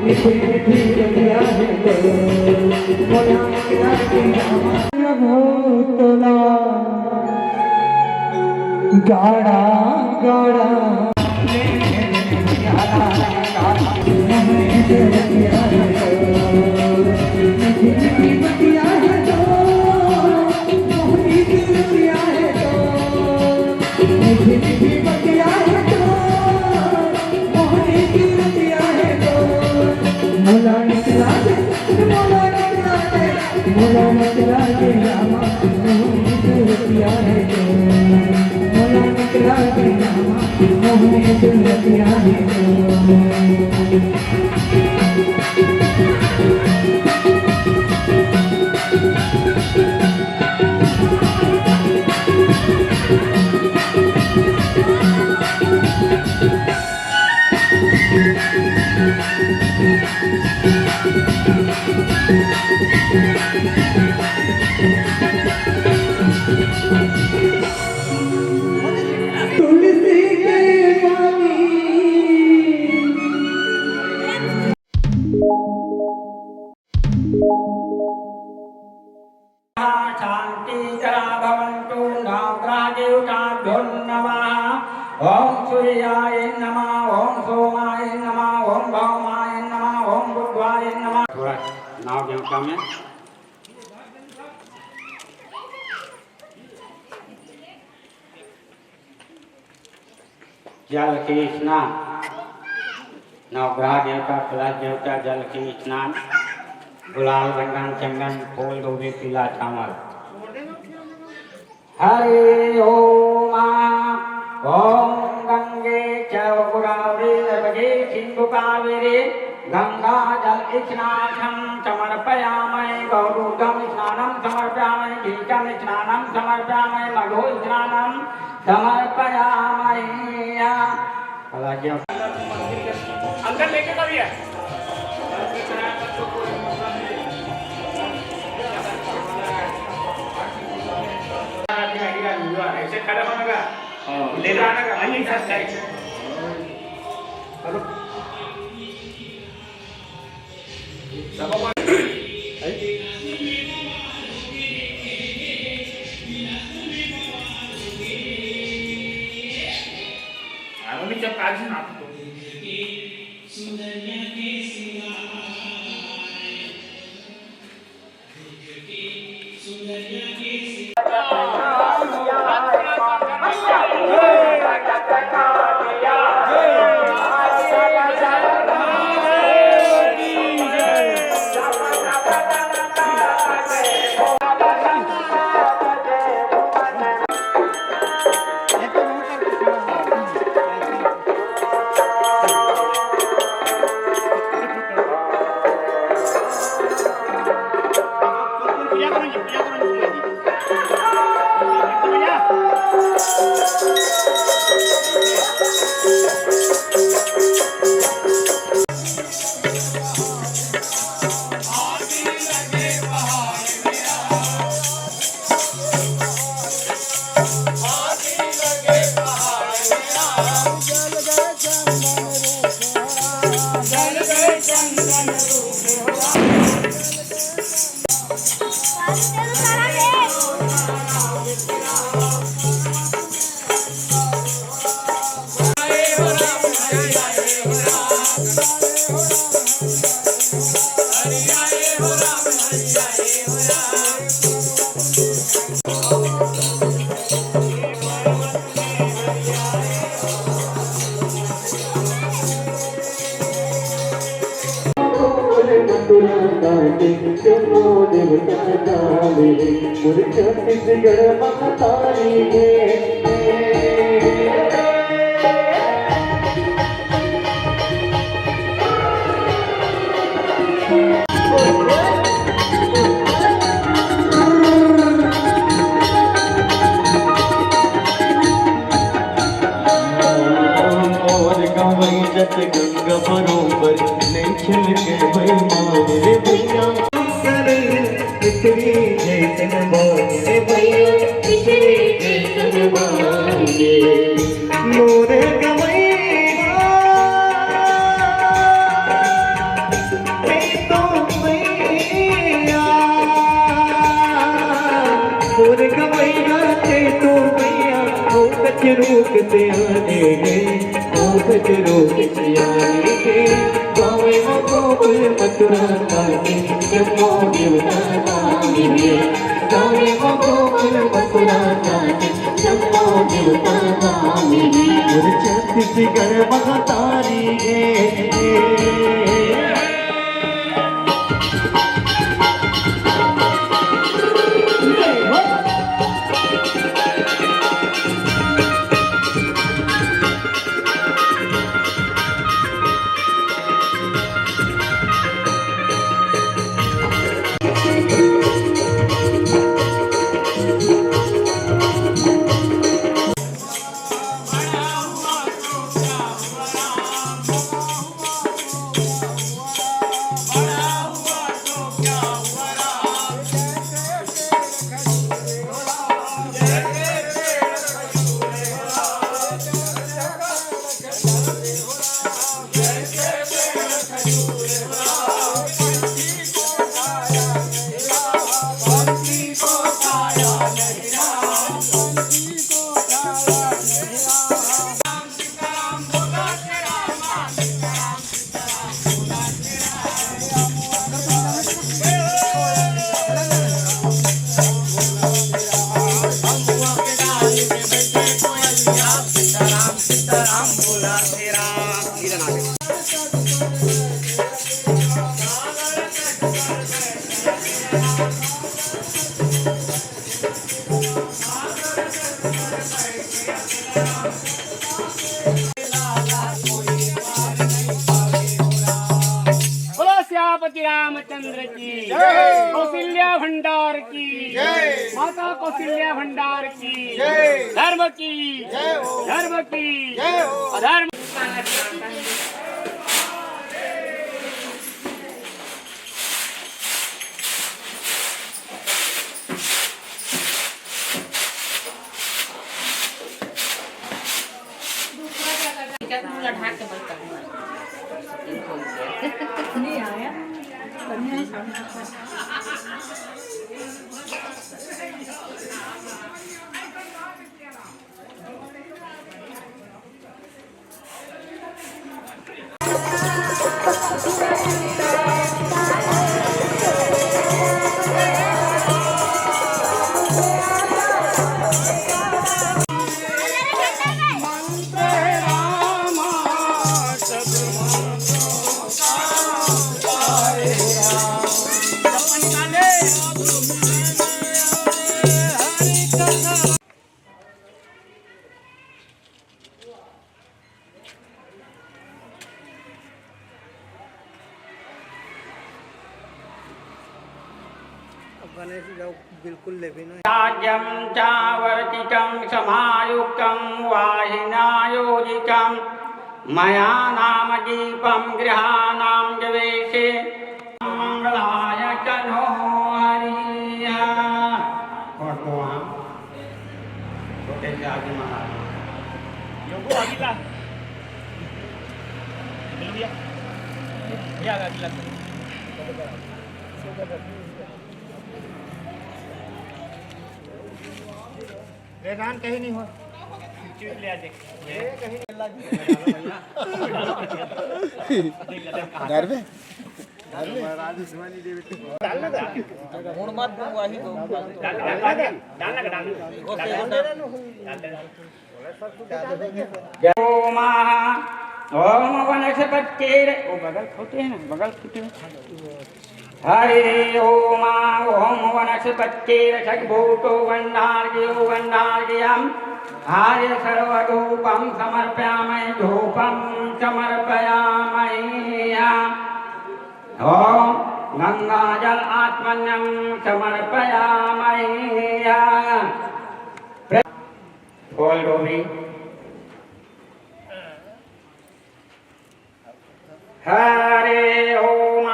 मीठी मीठी बतिया है तो मोला निकला के रामा भूतला गाड़ा गाड़ा ओम सूर्याय नमः, ओम सोमाय नमः, ओम भौमाय नमः, ओम बुधवाय नमः। थोड़ा नाव देवता में जल के स्नान, नवग्रह देवता कलश देवता जल के स्नान, गुलाल रंगन चंदन फूल गोभी पीला चावल। हरि ओम ओम गंगे च गोदावरी नर्मदे सिंधु कावेरी गंगा जल स्नानं समर्पयामि गौरवं स्नानं समर्पयामि घीतं स्नानं समर्पयामि मधु स्नानं समर्पयामि। अंदर लेके कभी है ऐसे खड़ा होने का ले जाने का नहीं सकता है। हेलो सब आदमी जब काज ना छत्तीसगढ़ महतारी और गवई जत गंगा बरोबर नहीं खिल के भाई मारे भैया पिछड़ी जैसन बागे भैया पिछड़ी जैसन बागे मोरे गवई पे आने गए मोहब्बत रोग सियाने के गावे गोकुल मथुरा काटे जम्मू देवता गावे गावे गोकुल मथुरा काटे जम्मू देवता गावे और छत्तीसगढ़ महातारी है बोलो श्यामपति रामचंद्र की जय, कौशल्या भंडार की जय, माता कौशल्या भंडार की जय, धर्म की जय, धर्म की जय, अधर्म नहीं आया राज्यं चावर्तितं समायुक्तं वाहिनायोजितं मया नाम दीपं गृहाणां जवेशे मंगलाय कनो हरिया और को हम छोटे जाति महाराज योगो अगला मिल गया क्या अगला वेदान कहीं नहीं हो ले आ देख ये कहीं घर में डालना गुण मत वही तो डालना ओम वनस्पति ओ बगल खोटे हैं ना बगल खोटे हरे ओम ओम वनस्पति सद्भूतो वंदार्घ्यम आर्य सर्वधूपम समर्पयामि धूपम समर्पयामि ओम गंगा जल आत्मन्यम समर्पयामि फूल गोभी हरे ओम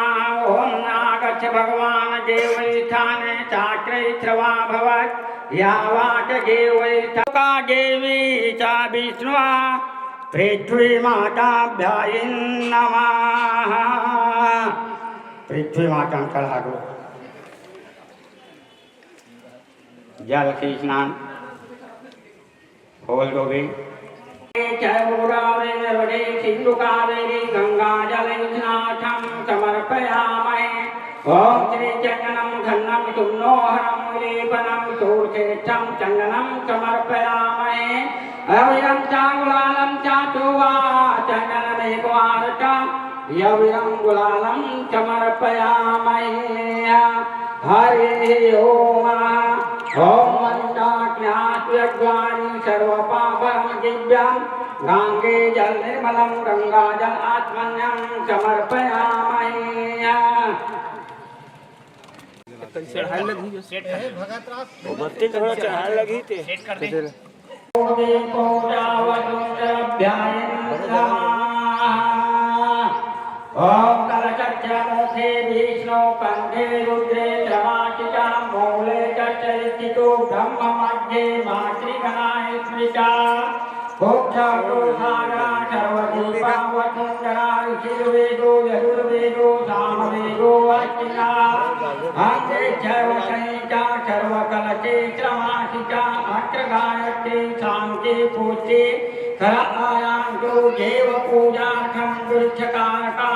ओम नागच्छ भगवान देवैठान चाक्रैश्रवा भवत् यावाच देवैठा देवी च विष्णुवा पृथ्वी माताभ्याय नमः पृथ्वी माता चढ़ा दो जल से स्नान फूल गोभी सिंधु कावेरी गंगा जलनाथं समर्पयामहे। ओम श्री चंदनं घन्नं सुम्नोहरं लेपनं सूर्येष्ठं चंदनं समर्पयामहे। अविरं चांगुलालं चाचुवा चंदनमेकवारटं यविरं गुलालं समर्पयामहे। हरि ओम। ओम मंदाज्ञात्वग्वानि सर्वपापं दिव्यं गंगे जल निर्मलं गंगा जल आत्मन्यं समर्पयामहे। बत्ती थोड़ा चढ़ाने लगी थे सेट कर दे। ओम कलचक्रमूर्धे विष्णु कंठे रुद्रे धराचिता मूले चरितो ब्रह्म मध्ये मातृगणाय स्मृता। भोक्तागोधारा सर्वदीपावसुंदरा ऋषिर्वेदो यजुर्वेदो सामवेदो अर्चिता। अंगे सर्वसंहिता सर्वकलचे क्रमासिता अग्रगायत्रे शान्ति पूज्ये करायान्तो देव पूजार्थं दुर्चकारकः।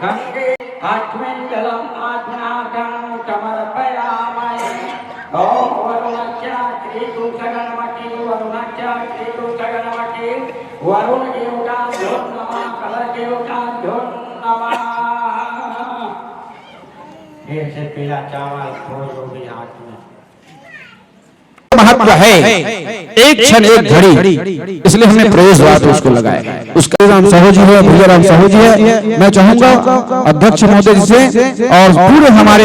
गंगे अस्मिन् जलम् आत्मनाथं समर्पयामहे। ओम वरुणस्य श्रीदुर्गणमति वरुणस्य श्रीदुर्गणमति वरुण देवताभ्यो नमः कल देवताभ्यो नमः। ऐसे पीला चावल खोजो भी हाथ में। महत्व है एक क्षण एक घड़ी, इसलिए हमने प्रवेश द्वार उसको लगाया। उसका राम साहू जी है, भैया राम साहू जी है। मैं चाहूंगा अध्यक्ष महोदय जी से और पूरे हमारे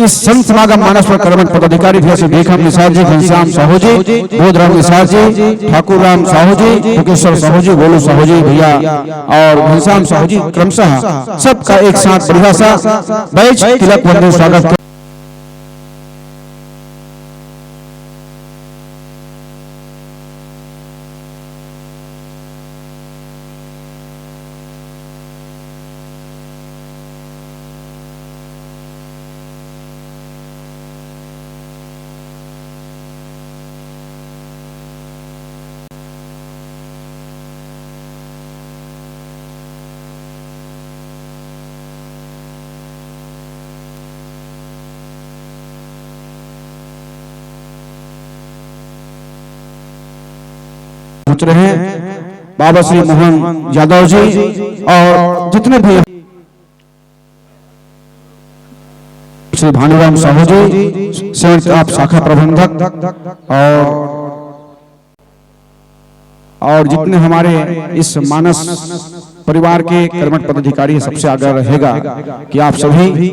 इस संत समागम मानस पर कर्मठ पदाधिकारी भैया से देखम निसार जी, घनश्याम साहू जी, बोधराम निसार जी, ठाकुर राम साहू जी, मुकेश्वर साहू जी, गोलू साहू जी भैया और घनश्याम साहू जी क्रमशः सबका एक साथ बढ़िया सा बैच तिलक वंदन स्वागत। पहुंच रहे हैं बाबा श्री मोहन यादव जी और जितने भी श्री भानुराम साहू जी, संयुक्त आप शाखा प्रबंधक और जितने हमारे इस मानस परिवार के कर्मठ पदाधिकारी सबसे आग्रह रहेगा कि आप सभी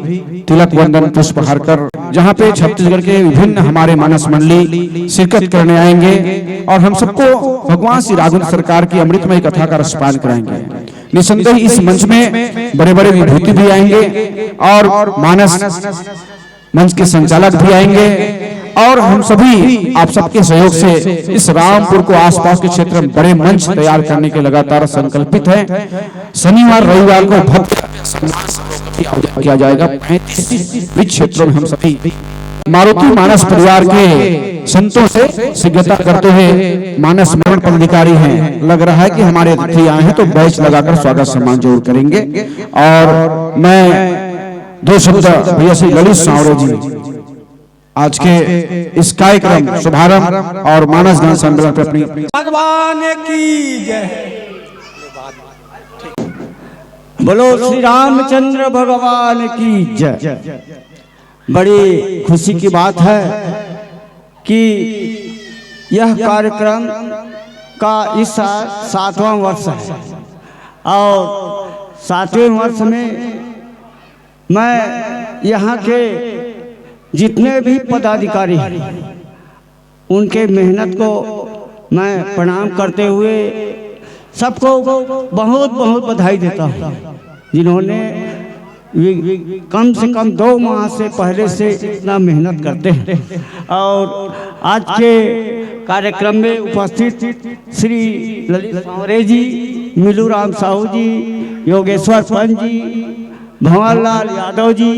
तिलक वंदन पुष्पहार कर, जहाँ पे छत्तीसगढ़ के विभिन्न हमारे मानस मंडली शिरकत करने आएंगे और हम सबको भगवान श्री राघवेंद्र सरकार की अमृतमय कथा का रसपान कराएंगे। निसंदेह इस मंच में बड़े बड़े विभूति भी आएंगे और मानस मंच के संचालक भी आएंगे और हम सभी आप सबके सहयोग से इस रामपुर को आसपास के क्षेत्र में बड़े मंच तैयार करने के लगातार संकल्पित है। शनिवार रविवार को भक्त किया जाएगा। 35 क्षेत्रों में हम सभी मारुति मानस परिवार के संतों से शीघ्रता करते हुए मानस मरण पदाधिकारी हैं। लग रहा है कि हमारे अतिथि आए हैं तो बैच लगाकर स्वागत सम्मान जरूर करेंगे। और मैं दो शब्द भैया श्री ललित सावरे जी आज के इस कार्यक्रम शुभारंभ और मानस गान सम्मेलन पर अपनी भगवान की जय। बोलो श्री रामचंद्र भगवान की जय। बड़ी खुशी की बात है कि यह कार्यक्रम का इस साल 7वां वर्ष है और 7वें वर्ष में मैं यहाँ के जितने भी पदाधिकारी हैं उनके मेहनत को मैं प्रणाम करते हुए सबको बहुत बहुत बधाई देता हूँ, जिन्होंने कम से कम 2 माह से पहले से इतना मेहनत करते हैं। और आज के कार्यक्रम में उपस्थित श्री ललित सावरे जी, मिलूराम साहू जी, योगेश्वर पंत जी, भंवरलाल यादव जी,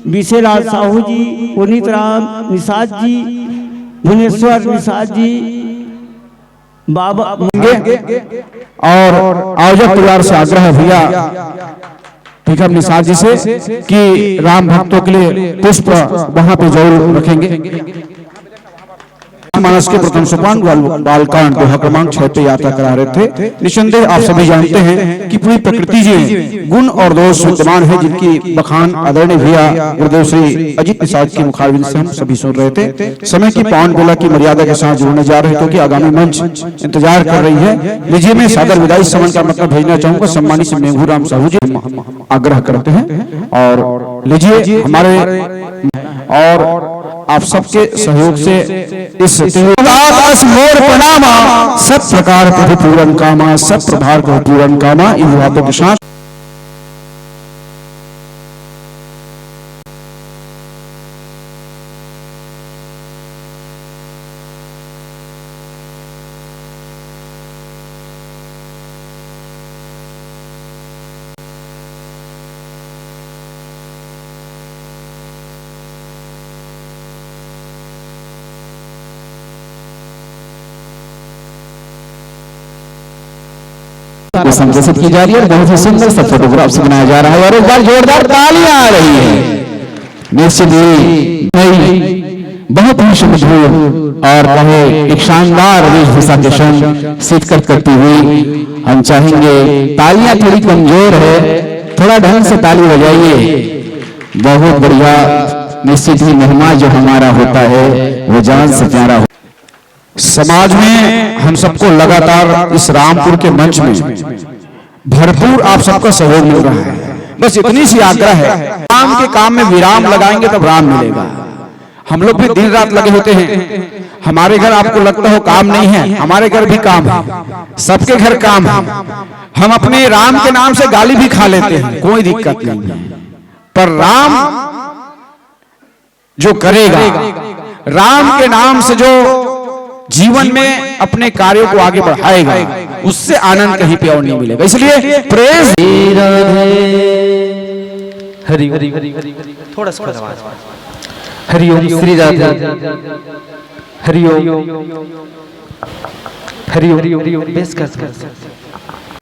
विशेलाल साहू जी, पुनीत राम निषाद जी, भुवनेश्वर निषाद जी, बाबा और आयोजक परिवार से आग्रह है भैया भिखम निषाद जी से कि राम भक्तों के लिए पुष्प वहां पे जरूर रखेंगे। मानस के प्रथम सोपान बालकांड दोहा क्रमांक 6 पे यात्रा करा रहे थे। निसंदेह आप सभी जानते हैं कि पूरी प्रकृति में गुण और दोष विद्यमान है, जिनकी बखान आदरणीय भैया गुरुदेव श्री अजित निषाद की मुखारबिंद से हम सभी सुन रहे थे। समय की पावन बेला की मर्यादा के साथ जुड़ने जा रहे हैं क्योंकि आगामी मंच इंतजार कर रही है। लीजिए मैं सादर विदाई समन का मतलब भेजना चाहूंगा सम्मानित से मेघूराम साहू जी हम आग्रह करते हैं और लीजिए हमारे और आप सबके सहयोग से इस मोर प्रणामा सब प्रकार प्रभु पूरन कामा सब प्रभार को पूरन कामा इन बातों के साथ संप्रेषित की जा रही है और बहुत ही सुंदर सा फोटोग्राफ से बनाया जा रहा है और एक बार जोरदार तालियां आ रही है। निश्चित ही बहुत ही सुमधुर और कहे एक शानदार वेशभूषा के संग शीतकर करती हुई हम चाहेंगे तालियां थोड़ी कमजोर है, थोड़ा ढंग से ताली बजाइए। बहुत बढ़िया। निश्चित ही मेहमान जो हमारा होता है वो जान से प्यारा हो। समाज में हम सबको लगातार इस रामपुर के मंच में भरपूर आप सबका सहयोग मिल रहा है। बस इतनी सी आग्रह है, राम के काम में विराम लगाएंगे तब राम मिलेगा। हम लोग भी दिन रात लगे होते हैं। हमारे घर आपको लगता हो काम नहीं है, हमारे घर भी काम है, सबके घर काम है। हम अपने राम के नाम से गाली भी खा लेते हैं, कोई दिक्कत नहीं है। पर राम जो करेगा, राम के नाम से जो जीवन में अपने कार्यों को आगे बढ़ाएगा, उससे आनंद कहीं पे और नहीं मिलेगा। इसलिए प्रेज हरि थोड़ा सा हरिओम श्री राधे हरिओम हरिओम बेस कर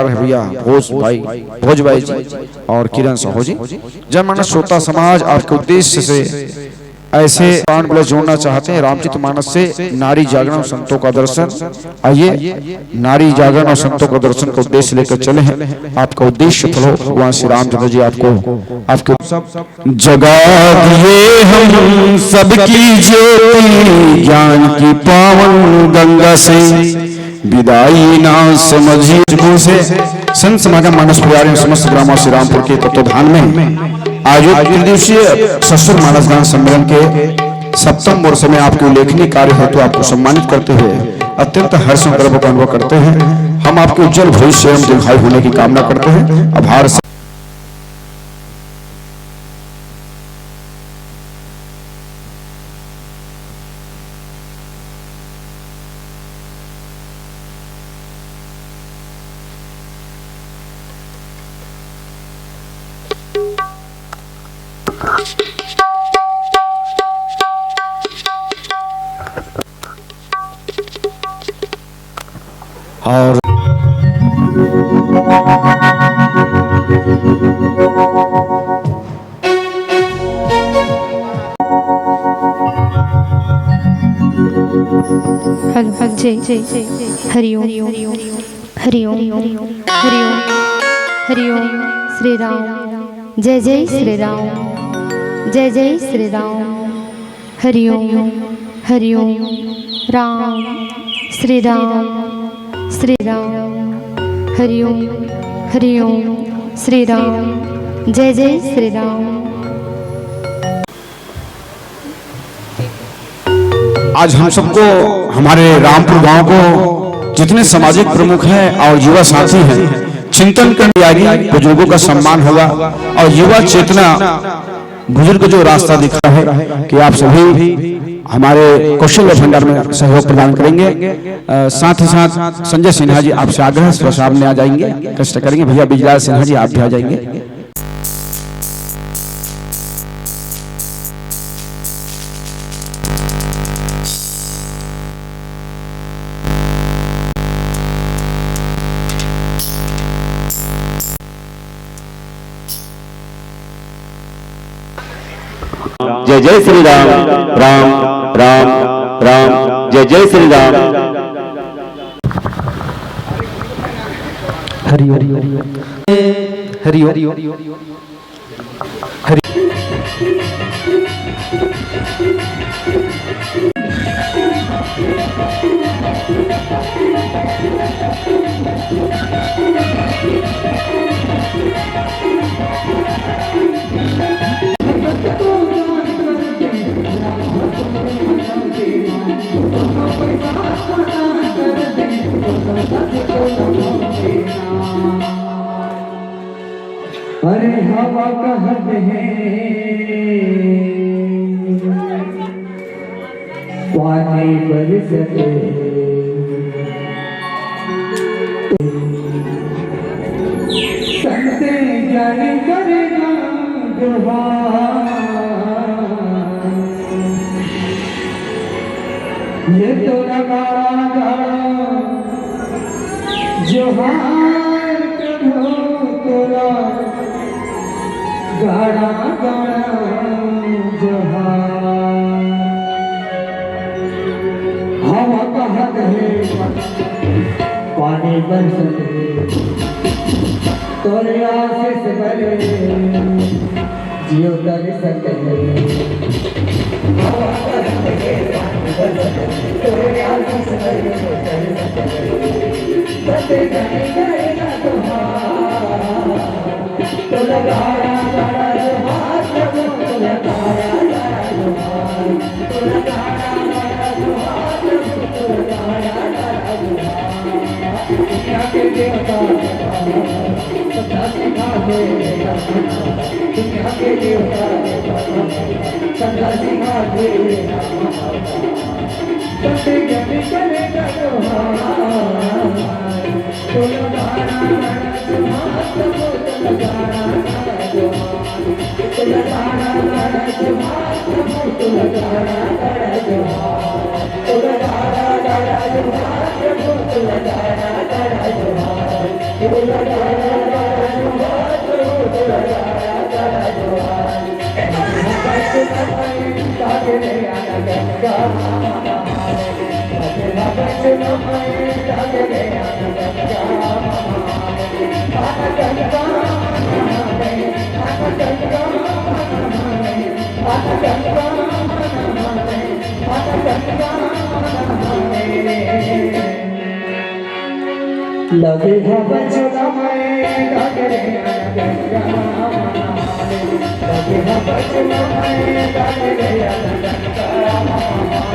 भैया भोज भाई जी और किरण साहू जी। जनमानस श्रोता समाज आपके उद्देश्य से ऐसे प्राण जोड़ना चाहते हैं रामचरितमानस से नारी जागरण और संतों का दर्शन। आइए नारी जागरण और संतों का दर्शन का उद्देश्य लेकर चले हैं। आपका उद्देश्य फल हो। भगवान श्री रामचंद्र जी आपको आपके जगा दिए हम सबकी ज्योति ज्ञान की पावन गंगा से विदाई ना समझिए से संत समागम मानस पुराने समस्त ग्राम श्री रामपुर के तत्वाधान में आयोजित त्रिदिवसीय ससुर मानस गान सम्मेलन के 7वें वर्ष में आपके उल्लेखनीय कार्य हेतु तो आपको सम्मानित करते हुए अत्यंत हर्ष और गर्व का अनुभव करते हैं। हम आपके उज्जवल भविष्य एवं दीर्घायु होने की कामना करते हैं। आभार। और जय हरिओम हरिओम हरिओम हरिओम श्री राम जय जय श्री राम जय जय श्री राम हरिओम हरिओम राम श्री राम हरिओम हरिओम श्री राम जय जय श्री राम। आज हम सबको हमारे रामपुर गांव को जितने सामाजिक प्रमुख हैं और युवा साथी हैं चिंतन करने बुजुर्गों का सम्मान होगा और युवा चेतना बुजुर्ग जो रास्ता दिखा है कि आप सभी हमारे कौशल्य भंडार में सहयोग प्रदान करेंगे। साथ ही साथ संजय सिन्हा जी आपसे आग्रह सामने आ जाएंगे, कष्ट करेंगे। भैया बिजलाल सिन्हा जी आप भी आ जाएंगे। जय जय श्री राम राम राम राम जय जय श्री राम। हरि ओम हरि ओम हरि अरे हवा कहत है पानी बरसते संते जाने करेगा जोहार ये तो लगाड़ा गाड़ा जोहार प्रभु तोरा गाड़ा गाड़ा जोहार हवा कहत है पानी बरसते तोरे आशीष बरे जियो दर्शक हवा कहत है पानी बरसते तोरे आशीष बरे बते गाने गाएगा तुम्हारा तोला गाड़ा गाड़ा जोहार प्रभु तोला गाड़ा गाड़ा जोहार तोला गाड़ा गाड़ा जोहार प्रभु तोला गाड़ा गाड़ा जोहार दुनिया के देवता सदा सिखा दे दुनिया के देवता सदा सिखा दे सत्य ज्ञानी करेगा जोहार तोला गाड़ा गाड़ा जोहार प्रभु तोला गाड़ा गाड़ा जोहार तोला गाड़ा गाड़ा जोहार प्रभु तोला गाड़ा गाड़ा जोहार तोला गाड़ा गाड़ा जोहार प्रभु तोला गाड़ा गाड़ा जोहार तोला गाड़ा गाड़ा जोहार प्रभु तोला गाड़ा गाड़ा जोहार भक्त नमः ताके रे आना गंगा भक्त नमः ताके रे आना गंगा आना गंगा आना गंगा आना गंगा आना गंगा लगे भवचना में ताके रे आना गंगा लगे भवचना में ताके रे आना गंगा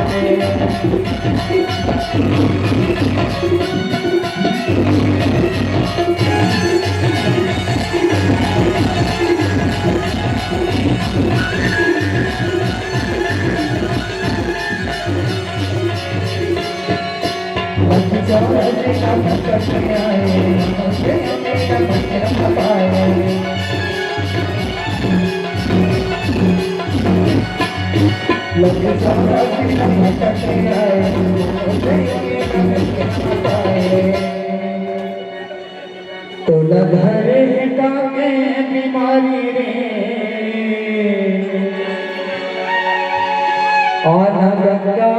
तोला घरे का में बीमारी रे और गंगा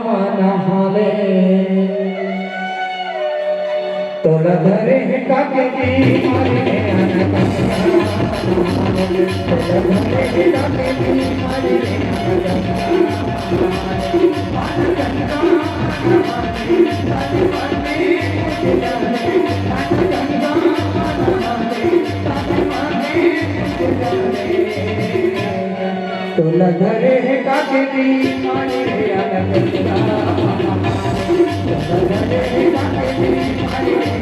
मन हाले तोला घरे का के बीमारी रे तोला घरे का के बीमारी रे तोला घरे का के बीमारी रे तोला घरे का के बीमारी रे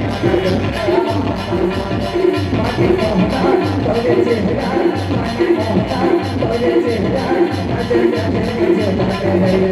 माटी मोहता तोरे चेहरा माटी मोहता तोरे चेहरा नजर नजर नजर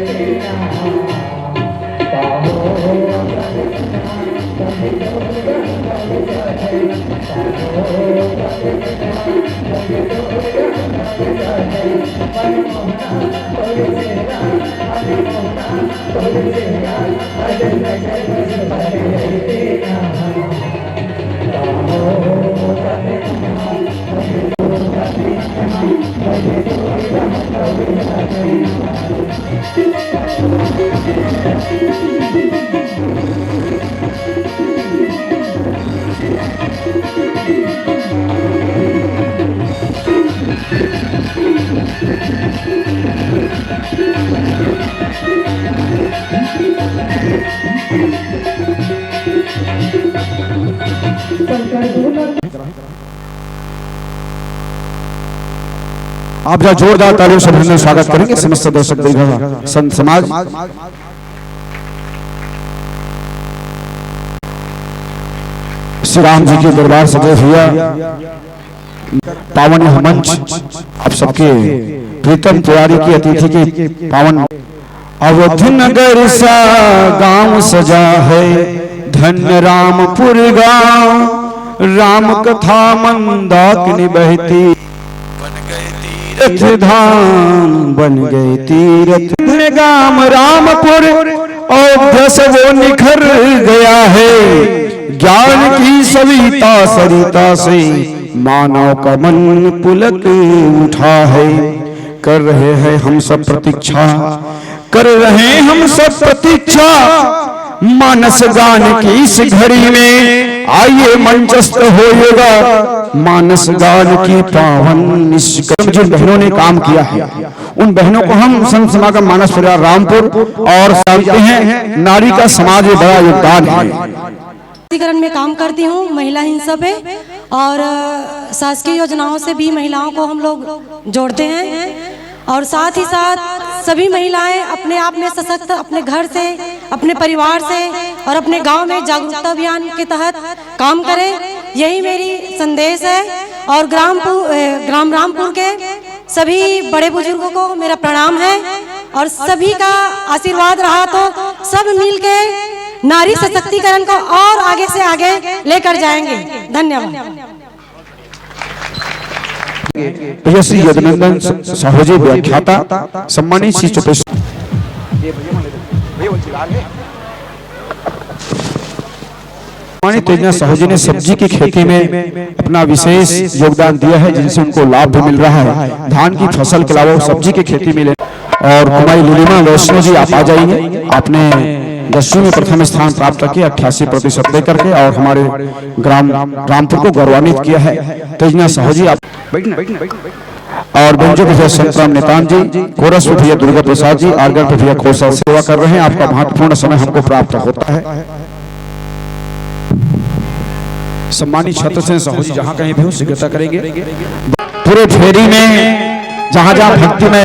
आप जरा जोरदार तालियों से अभिनंदन स्वागत करेंगे समस्त दर्शक दीर्घ संत समाज। श्री राम जी के दरबार सजे हुआ पावन यह मंच आप सबके प्रीतम तैयारी की अतिथि के पावन अवधि नगर सा गांव सजा है धन्य रामपुर गांव राम कथा मंदाकिनी बहती तीर्थ धाम बन गए तीर्थ गांव रामपुर अयोध्या से वो निखर गया है ज्ञान की सविता सरिता से मानव का मन पुलक उठा है कर रहे हैं हम सब प्रतीक्षा कर रहे हम सब प्रतीक्षा मानस गान की इस घड़ी में आइए मंचस्थ होएगा मानस गान की पावन निष्कर्म। जिन बहनों ने काम किया है उन बहनों को हम संत समागम मानस परिवार रामपुर और जानते हैं नारी का समाज में बड़ा योगदान है। में काम करती हूँ महिला हिंसा पे और शासकीय योजनाओं से भी महिलाओं को हम लोग जोड़ते हैं और साथ ही साथ सभी महिलाएं अपने आप में सशक्त अपने घर से अपने परिवार से और अपने गांव में जागरूकता अभियान के तहत काम करें, यही मेरी संदेश है। और ग्राम रामपुर के सभी बड़े बुजुर्गों को मेरा प्रणाम है और सभी का आशीर्वाद रहा तो सब मिलके नारी सशक्तिकरण को और आगे से आगे लेकर जाएंगे। धन्यवाद। श्री यदुनंदन साहू जी व्याख्याता सम्मानित श्री चुपेश तेजना साहू जी ने सब्जी की खेती में अपना विशेष योगदान दिया है जिनसे उनको लाभ भी मिल रहा है। धान की फसल के अलावा सब्जी की खेती में और कुमारी लीलिमा वैष्णो जी आप आ जाइए। आपने 10वीं में प्रथम स्थान प्राप्त करके 88% दे करके और हमारे ग्राम रामपुर को गौरवान्वित किया है। तेजना साहू जी आप और बेंजो भैया संतराम नेतान जी, कोरस भैया दुर्गा प्रसाद जी, आर्गन भैया खोसा सेवा कर रहे हैं। आपका महत्वपूर्ण समय हमको प्राप्त होता है। सम्मानित छत्र से साहू जी जहाँ कहीं भी हो शीघ्रता करेंगे। पूरे फेरी में जहाँ जहाँ भक्ति में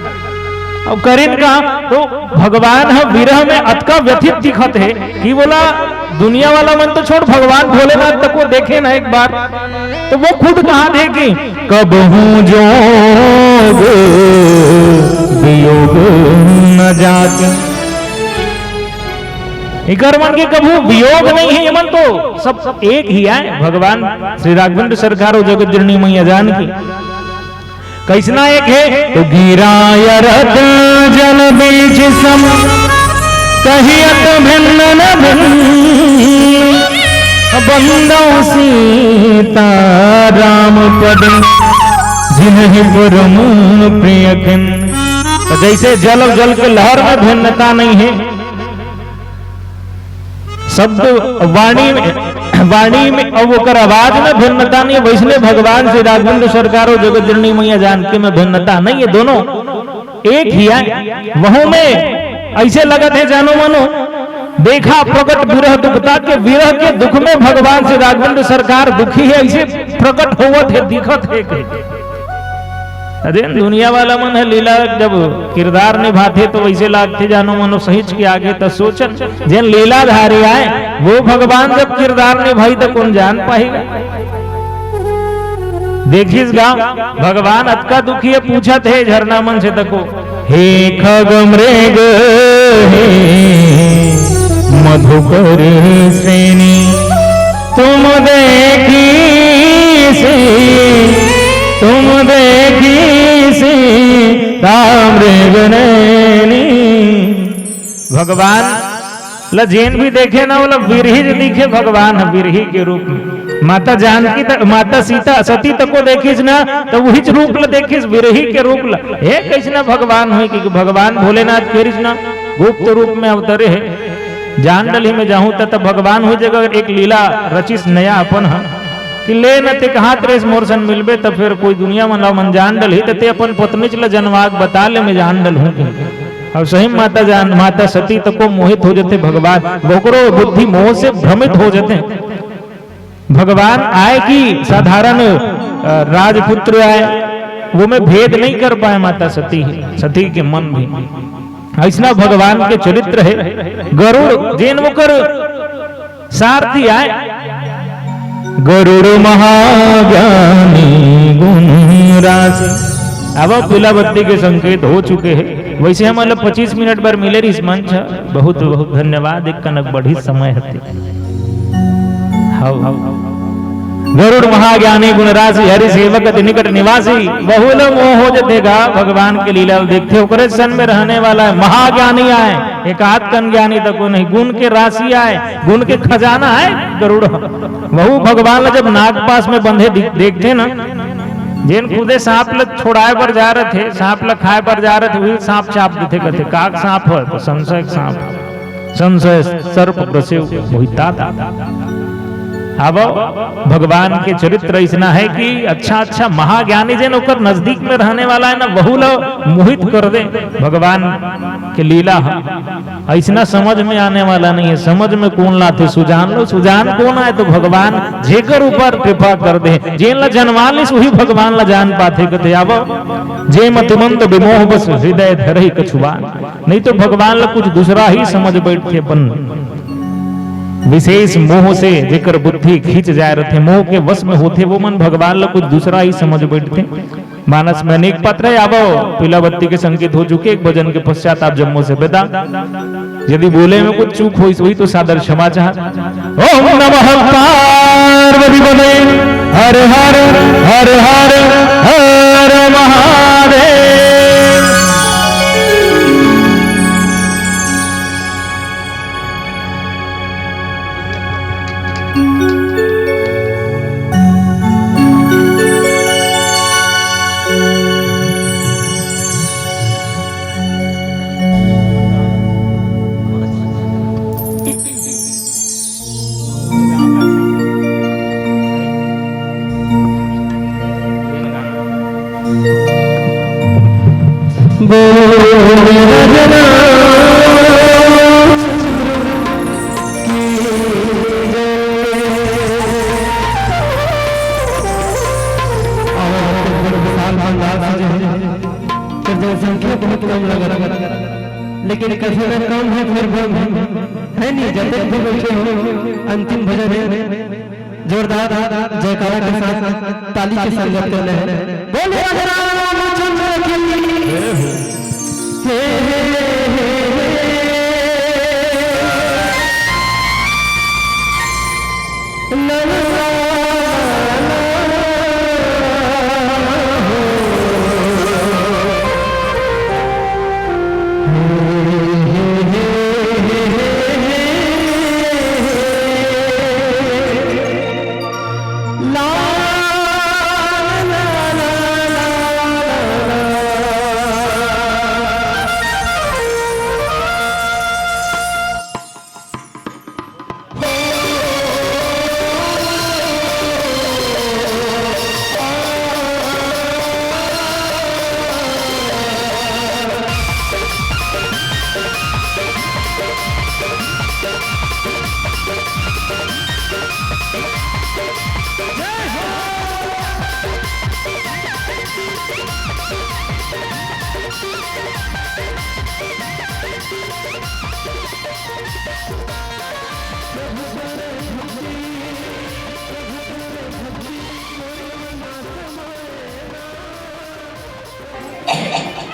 अब करें का तो भगवान है विरह में अतका व्यथित दिखत है कि बोला दुनिया वाला मन तो छोड़ भगवान भोलेनाथ तक को देखे ना एक बार तो वो खुद कहा देखे कब हूँ जोग वियोग न जाके इकर मन के कभू वियोग नहीं है। ये मन तो सब एक ही है। भगवान श्री राघवेंद्र सरकार और जगत जननी मैया जानकी कैसना एक है तो गिरा रत जल बीच सम कहियत भिन्न न भिन्न बंदो सीता राम पद जिन्हि परम प्रिय किन। तो जैसे जल और जल के लहर में भिन्नता नहीं है, शब्द वाणी में अब वो आवाज में भिन्नता नहीं है, वैसने भगवान श्री राघवेंद्र सरकार और जगत जननी मैया जानकी में भिन्नता नहीं है, दोनों एक ही है। वहों में ऐसे लगत है जानो मानो देखा प्रकट विरह दुखता के विरह के दुख में भगवान श्री राघवेंद्र सरकार दुखी है, ऐसे प्रकट होवत है दिखत है। अरे दुनिया वाला मन है लीला जब किरदार निभाते तो वैसे लागते जानो मनो सहिच के आगे तो सोचन जिन लीलाधारी आए वो भगवान जब किरदार निभाई तो कौन जान पाएगा। देखिस गांव भगवान अतका दुखी है पूछा थे झरना मन से तको हे खग मृग हे मधुकर श्रेणी तुम देखी से तुम देखी से भगवान लजेन भी देखे ना बोला विरही दिखे भगवान है विरही के रूप में। माता जानकी माता सीता सती तक को देखिस ना तो वही रूप ल देखिस विरही के रूप ल हे कैसना भगवान हुई कि भगवान भोलेनाथ केरिस ना गुप्त रूप में अवतरे है। जान डली में जाऊं तब भगवान हो जगह एक लीला रचिस नया अपन है कि ले न ते कहा त्रेस मोरसन मिलबे तो फिर कोई दुनिया मन मन जान डल ही ते अपन पत्नी चला जनवाग बता ले मैं जान डल हूँ। अब सही माता सती तक को मोहित हो जाते भगवान बोकरो बुद्धि मोह से भ्रमित हो जाते। भगवान आए कि साधारण राजपुत्र आए वो में भेद नहीं कर पाए माता सती के मन भी। ऐसा भगवान के चरित्र है। गरुड़ जेन मुकर सारथी आए, गरुड़ महाज्ञानी गुण राशि। अब पिलावती के संकेत हो चुके हैं। वैसे हम 25 मिनट बार मिले इस मंच, बहुत बहुत धन्यवाद। एक कनक बढ़ी समय है। गरुड़ महाज्ञानी गुण राशि, हरि सेवक अति निकट निवासी, बहुल मोह देगा। भगवान के लीला देखते हो, करे सन में रहने वाला है। महाज्ञानी आए, एक आध कन ज्ञानी तक को नहीं, गुण के राशि आए, गुण के खजाना है गरुड़। बहु भगवान जब नाग पास में बंधे देखते ना, जिन खुदे सांप लग छोड़ाए पर जा रहे थे, सांप लग खाए पर जा रहे थे, वही सांप चाप देते कहते काक सांप है तो संशय सांप, संशय सर्प ग्रसे वही ताता। अब भगवान के चरित्र ऐसा है कि अच्छा महाज्ञानी जन ओकर नजदीक में रहने वाला है ना, बहुल मोहित कर दे। भगवान के लीला ऐसा समझ में आने वाला नहीं है। समझ में कौन लाते सुजान लो, सुजान कौन आए तो भगवान जेकर ऊपर कृपा कर दे। जेन ला जनवाले वही भगवान ला जान पाते कहते। अब जे मतमंद विमोह बस हृदय धरहि कछुआन, नहीं तो भगवान ला कुछ दूसरा ही समझ बैठते अपन। विशेष मोह से जेकर बुद्धि खींच जाए रहते, मोह के वश में होते, वो मन भगवान ला कुछ दूसरा ही समझ बैठते। मानस में अनेक पात्र है। अब पिलावती के संकेत हो चुके। एक भजन के पश्चात आप जम्मू से विदा। यदि बोले में कुछ चूक हुई तो सादर क्षमा चाह। ओम नमः पार्वती पते, हर हर हर हर हर महादेव। लेकिन कैसे काम है फिर है नहीं जब तक बैठे हो। अंतिम भजन है, जोरदार जयकारा के साथ ताली के साथ जब करना है। बोले रामचंद्र की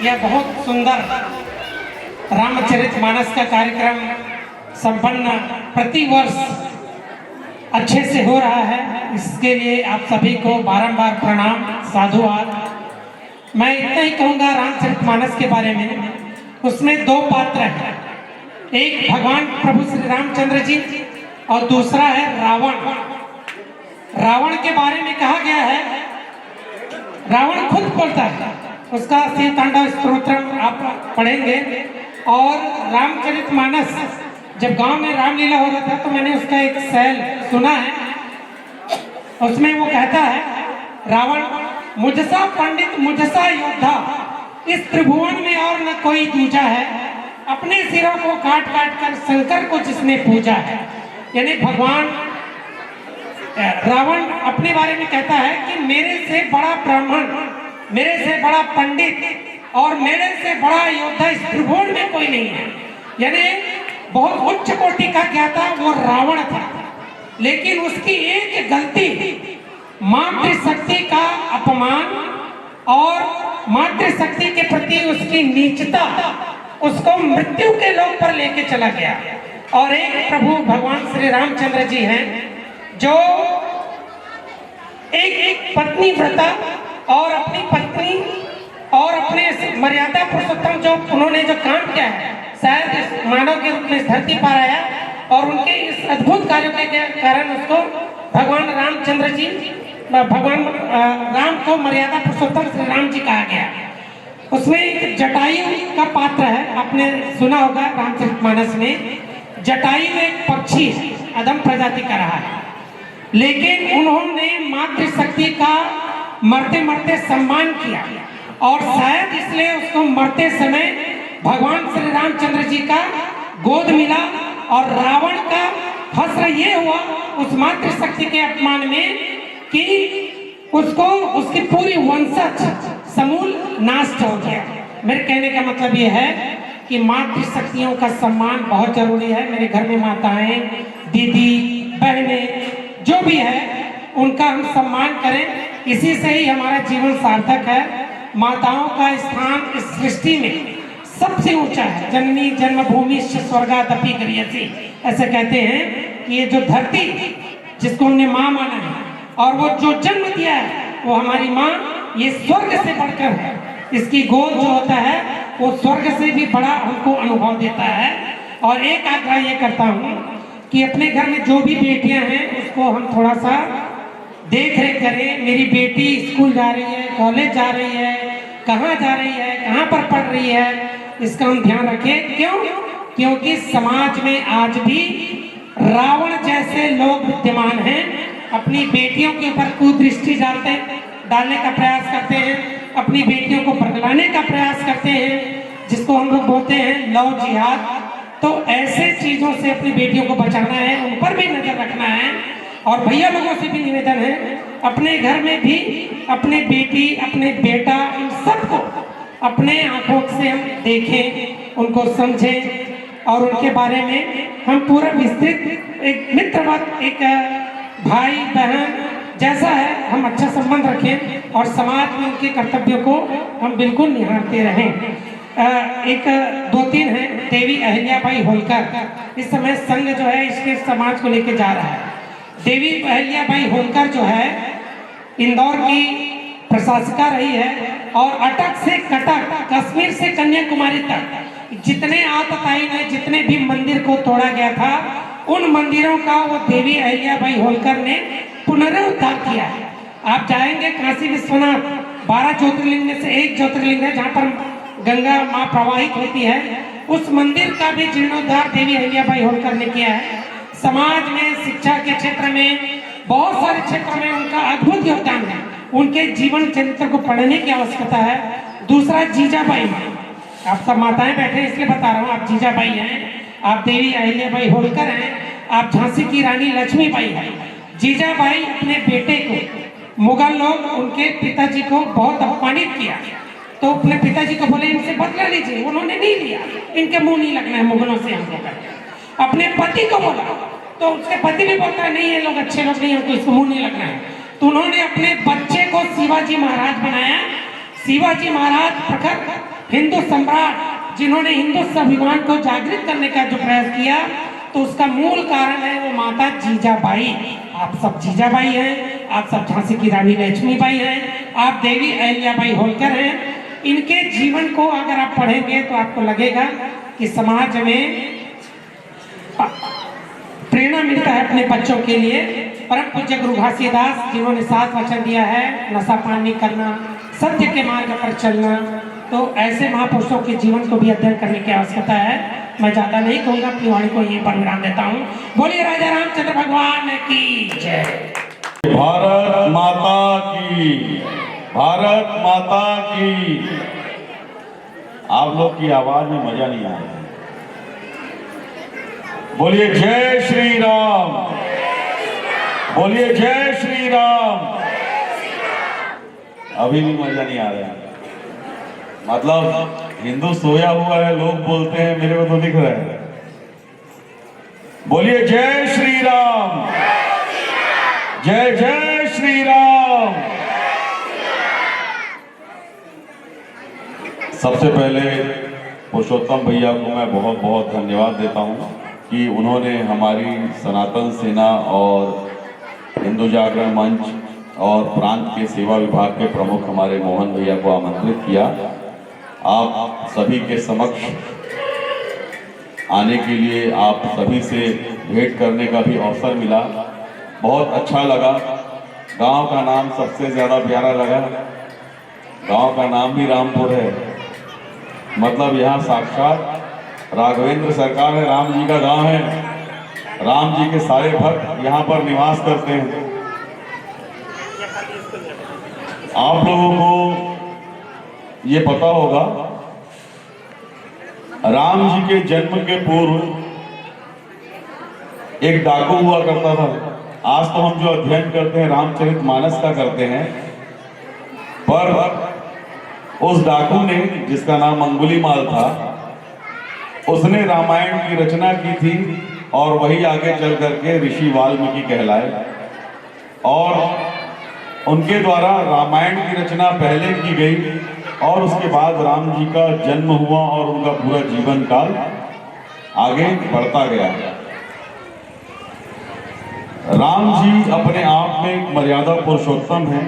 यह बहुत सुंदर रामचरितमानस का कार्यक्रम संपन्न प्रतिवर्ष अच्छे से हो रहा है। इसके लिए आप सभी को बारंबार प्रणाम, साधुवाद। मैं इतना ही कहूँगा रामचरितमानस के बारे में। उसमें दो पात्र हैं, एक भगवान प्रभु श्री रामचंद्र जी और दूसरा है रावण। रावण के बारे में कहा गया है, रावण खुद बोलता है, उसका शिव तांडव स्तोत्र आप पढ़ेंगे। और रामचरितमानस जब गांव में रामलीला हो रहा था तो मैंने उसका एक सैल सुना है। उसमें वो कहता है, रावण मुझसा पंडित मुझसा योद्धा, इस त्रिभुवन में और न कोई दूजा है, अपने सिरों को काट काट कर शंकर को जिसने पूजा है। यानी भगवान रावण अपने बारे में कहता है कि मेरे से बड़ा ब्राह्मण मेरे से बड़ा पंडित और मेरे से बड़ा योद्धा इस त्रिभुवन में कोई नहीं है। यानी बहुत उच्च कोटि का क्या था, वो रावण था। लेकिन उसकी एक गलती, मातृशक्ति का अपमान और मातृशक्ति के प्रति उसकी नीचता, उसको मृत्यु के लोक पर लेके चला गया। और एक प्रभु भगवान श्री रामचंद्र जी हैं जो एक पत्नी व्रता और अपनी पत्नी और अपने मर्यादा पुरुषोत्तम जो उन्होंने जो काम किया है, शायद इस मानव के रूप में इस धरती पर आया और उनके इस अद्भुत कार्यों के कारण उसको भगवान रामचंद्र जी, भगवान राम को मर्यादा पुरुषोत्तम श्री राम जी कहा गया। उसमें एक जटायु का पात्र है, आपने सुना होगा रामचरितमानस में। जटायु एक पक्षी है, अदम प्रजाति का रहा है, लेकिन उन्होंने मातृशक्ति का मरते मरते सम्मान किया और शायद इसलिए उसको मरते समय भगवान श्री रामचंद्र जी का गोद मिला। और रावण का हश्र ये हुआ उस मातृशक्ति के अपमान में कि उसको उसकी पूरी वंशज समूल नाश हो गया। मेरे कहने का मतलब ये है कि मातृशक्तियों का सम्मान बहुत जरूरी है। मेरे घर में माताएं, दीदी, बहनें जो भी है उनका हम सम्मान करें, इसी से ही हमारा जीवन सार्थक है। माताओं का स्थान इस सृष्टि में सबसे ऊंचा है। जननी जन्मभूमि स्वर्गादपि गरीयसी, ऐसे कहते हैं कि ये जो धरती जिसको हमने माँ माना है और वो जो जन्म दिया है वो हमारी माँ, ये स्वर्ग से बढ़कर है। इसकी गोद जो होता है वो स्वर्ग से भी बड़ा हमको अनुभव देता है। और एक आग्रह ये करता हूँ कि अपने घर में जो भी बेटियां हैं उसको हम थोड़ा सा देख रेख करें। मेरी बेटी स्कूल जा रही है, कॉलेज जा रही है, कहाँ जा रही है, कहाँ पर पढ़ रही है, इसका हम ध्यान रखें। क्यों? क्योंकि समाज में आज भी रावण जैसे लोग विद्यमान हैं, अपनी बेटियों के ऊपर कुदृष्टि डालने का प्रयास करते हैं, अपनी बेटियों को बदलाने का प्रयास करते हैं, जिसको हम लोग बोलते हैं लव जिहाद। तो ऐसे चीजों से अपनी बेटियों को बचाना है, उन पर भी नजर रखना है। और भैया लोगों से भी निवेदन है, अपने घर में भी अपने बेटी, अपने बेटा, इन सबको अपने आंखों से हम देखें, उनको समझें और उनके बारे में हम पूरा विस्तृत एक मित्रवत, एक भाई बहन जैसा है हम अच्छा संबंध रखें और समाज में उनके कर्तव्यों को हम बिल्कुल निहारते रहें। एक दो तीन है, देवी अहिल्याबाई होलकर इस समय संघ जो है इसके समाज को लेके जा रहा है। देवी अहिल्याबाई होलकर जो है इंदौर की प्रशासिका रही है और अटक से कटक, कश्मीर से कन्याकुमारी तक जितने आतताई ने जितने भी मंदिर को तोड़ा गया था, उन मंदिरों का वो देवी अहिल्याबाई होलकर ने पुनरुद्धार किया है। आप जाएंगे काशी विश्वनाथ, 12 ज्योतिर्लिंग में से एक ज्योतिर्लिंग है जहाँ पर गंगा माँ प्रवाहित होती है, उस मंदिर का भी जीर्णोद्धार देवी अहिल्याबाई होलकर ने किया है। समाज में, शिक्षा के क्षेत्र में, बहुत सारे क्षेत्र में उनका अद्भुत योगदान है। उनके जीवन चरित्र को पढ़ने की आवश्यकता है। दूसरा, जीजाबाई, आप सब माताएं बैठे इसलिए बता रहा हूँ, आप जीजाबाई हैं, आप देवी अहिल्याबाई होलकर हैं, आप झांसी की रानी लक्ष्मीबाई हैं। जीजाबाई अपने बेटे को, मुगल लोग उनके पिताजी को बहुत अपमानित किया, तो अपने पिताजी को बोले इनसे बदला लीजिए, उन्होंने नहीं लिया, इनके मुंह नहीं लगना है मुगलों से हमको करके। अपने पति को बोला तो उसके पति भी बोलता है नहीं, ये लोग अच्छे लोग नहीं, हमको इसको मुंह नहीं लगना है। तो उन्होंने अपने बच्चे को शिवाजी महाराज बनाया। शिवाजी महाराज प्रखर हिंदू सम्राट, जिन्होंने हिंदू स्वाभिमान को जागृत करने का जो प्रयास किया, तो उसका मूल कारण है वो माता जीजाबाई। आप सब जीजाबाई हैं, आप सब झांसी की रानी लक्ष्मीबाई हैं, आप देवी अहिल्याबाई होलकर हैं। इनके जीवन को अगर आप पढ़ेंगे तो आपको लगेगा कि समाज में प्रेरणा मिलता है अपने बच्चों के लिए। परम पूज्य गुरु घासीदास जिन्होंने 7 वचन दिया है, नशा पान नहीं करना, सत्य के मार्ग पर चलना, तो ऐसे महापुरुषों के जीवन को भी अध्ययन करने की आवश्यकता है। मैं ज्यादा नहीं कहूँगा, अपनी वाणी को यहीं पर विराम देता हूँ। बोलिए राजा रामचंद्र भगवान की जय। भारत माता की, भारत माता की। आप लोग की आवाज में मजा नहीं आ रहा। बोलिए जय श्री राम, बोलिए जय श्री राम। अभी भी मजा नहीं आ रहा है। मतलब हिंदू सोया हुआ है, लोग बोलते हैं, मेरे को तो दिख रहा है। बोलिए जय श्री राम, जय जय श्री राम। सबसे पहले पुरुषोत्तम भैया को मैं बहुत बहुत धन्यवाद देता हूं कि उन्होंने हमारी सनातन सेना और हिंदू जागरण मंच और प्रांत के सेवा विभाग के प्रमुख हमारे मोहन भैया को आमंत्रित किया। आप सभी के समक्ष आने के लिए आप सभी से भेंट करने का भी अवसर मिला, बहुत अच्छा लगा। गांव का नाम सबसे ज़्यादा प्यारा लगा। गांव का नाम भी रामपुर है, मतलब यहाँ साक्षात राघवेंद्र सरकार है, राम जी का गांव है। राम जी के सारे भक्त यहाँ पर निवास करते हैं। आप लोगों को ये पता होगा, राम जी के जन्म के पूर्व एक डाकू हुआ करता था। आज तो हम जो अध्ययन करते हैं रामचरितमानस का करते हैं, पर उस डाकू ने, जिसका नाम अंगुलीमाल था, उसने रामायण की रचना की थी और वही आगे चल करके ऋषि वाल्मीकि कहलाए। और उनके द्वारा रामायण की रचना पहले की गई और उसके बाद राम जी का जन्म हुआ और उनका पूरा जीवन काल आगे बढ़ता गया। राम जी अपने आप में एक मर्यादा पुरुषोत्तम है।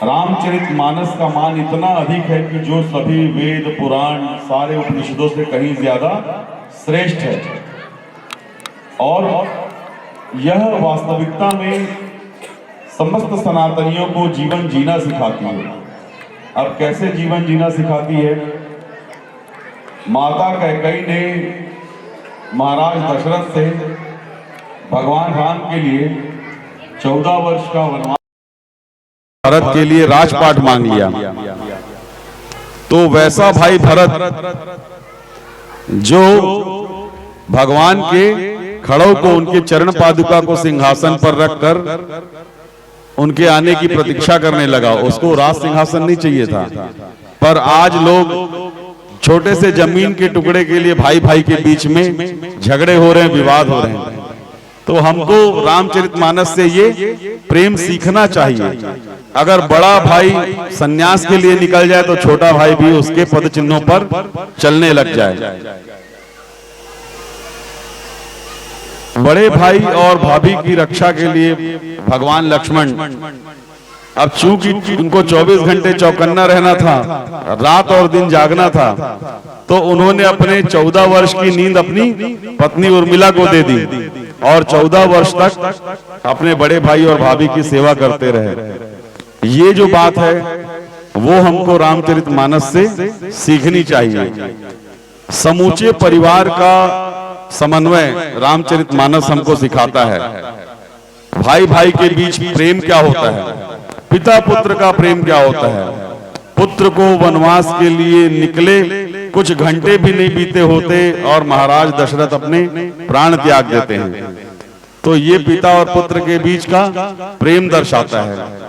रामचरितमानस का मान इतना अधिक है कि जो सभी वेद पुराण सारे उपनिषदों से कहीं ज्यादा श्रेष्ठ है। और यह वास्तविकता में समस्त सनातनियों को जीवन जीना सिखाती है। अब कैसे जीवन जीना सिखाती है? माता कैकेयी ने महाराज दशरथ से भगवान राम के लिए 14 वर्ष का वनवास, भरत के लिए राजपाट मांग लिया। तो वैसा भाई भरत जो भगवान के खड़ों को, उनके चरण पादुका को सिंहासन पर रखकर उनके आने की प्रतीक्षा करने लगा। उसको राज सिंहासन नहीं चाहिए था। पर आज लोग छोटे से जमीन के टुकड़े के लिए भाई भाई के बीच में झगड़े हो रहे हैं, विवाद हो रहे हैं। तो हमको रामचरितमानस से ये प्रेम सीखना चाहिए। अगर बड़ा भाई सन्यास के लिए निकल जाए तो छोटा भाई भी उसके पद चिन्हों पर चलने लग जाए। बड़े भाई और भाभी की रक्षा के लिए भगवान लक्ष्मण, अब चूंकि उनको 24 घंटे चौकन्ना रहना था, रात और दिन जागना था, तो उन्होंने अपने 14 वर्ष की नींद अपनी पत्नी उर्मिला को दे दी और 14 वर्ष तक अपने बड़े भाई और भाभी की सेवा करते रहे। ये जो बात है वो हमको रामचरितमानस से सीखनी चाहिए। समूचे परिवार का समन्वय रामचरितमानस हमको सिखाता है। भाई भाई के बीच प्रेम क्या होता है, पिता पुत्र का प्रेम क्या होता है। पुत्र को वनवास के लिए निकले कुछ घंटे भी नहीं बीते होते और महाराज दशरथ अपने प्राण त्याग देते हैं। तो ये पिता और पुत्र के बीच का प्रेम दर्शाता है।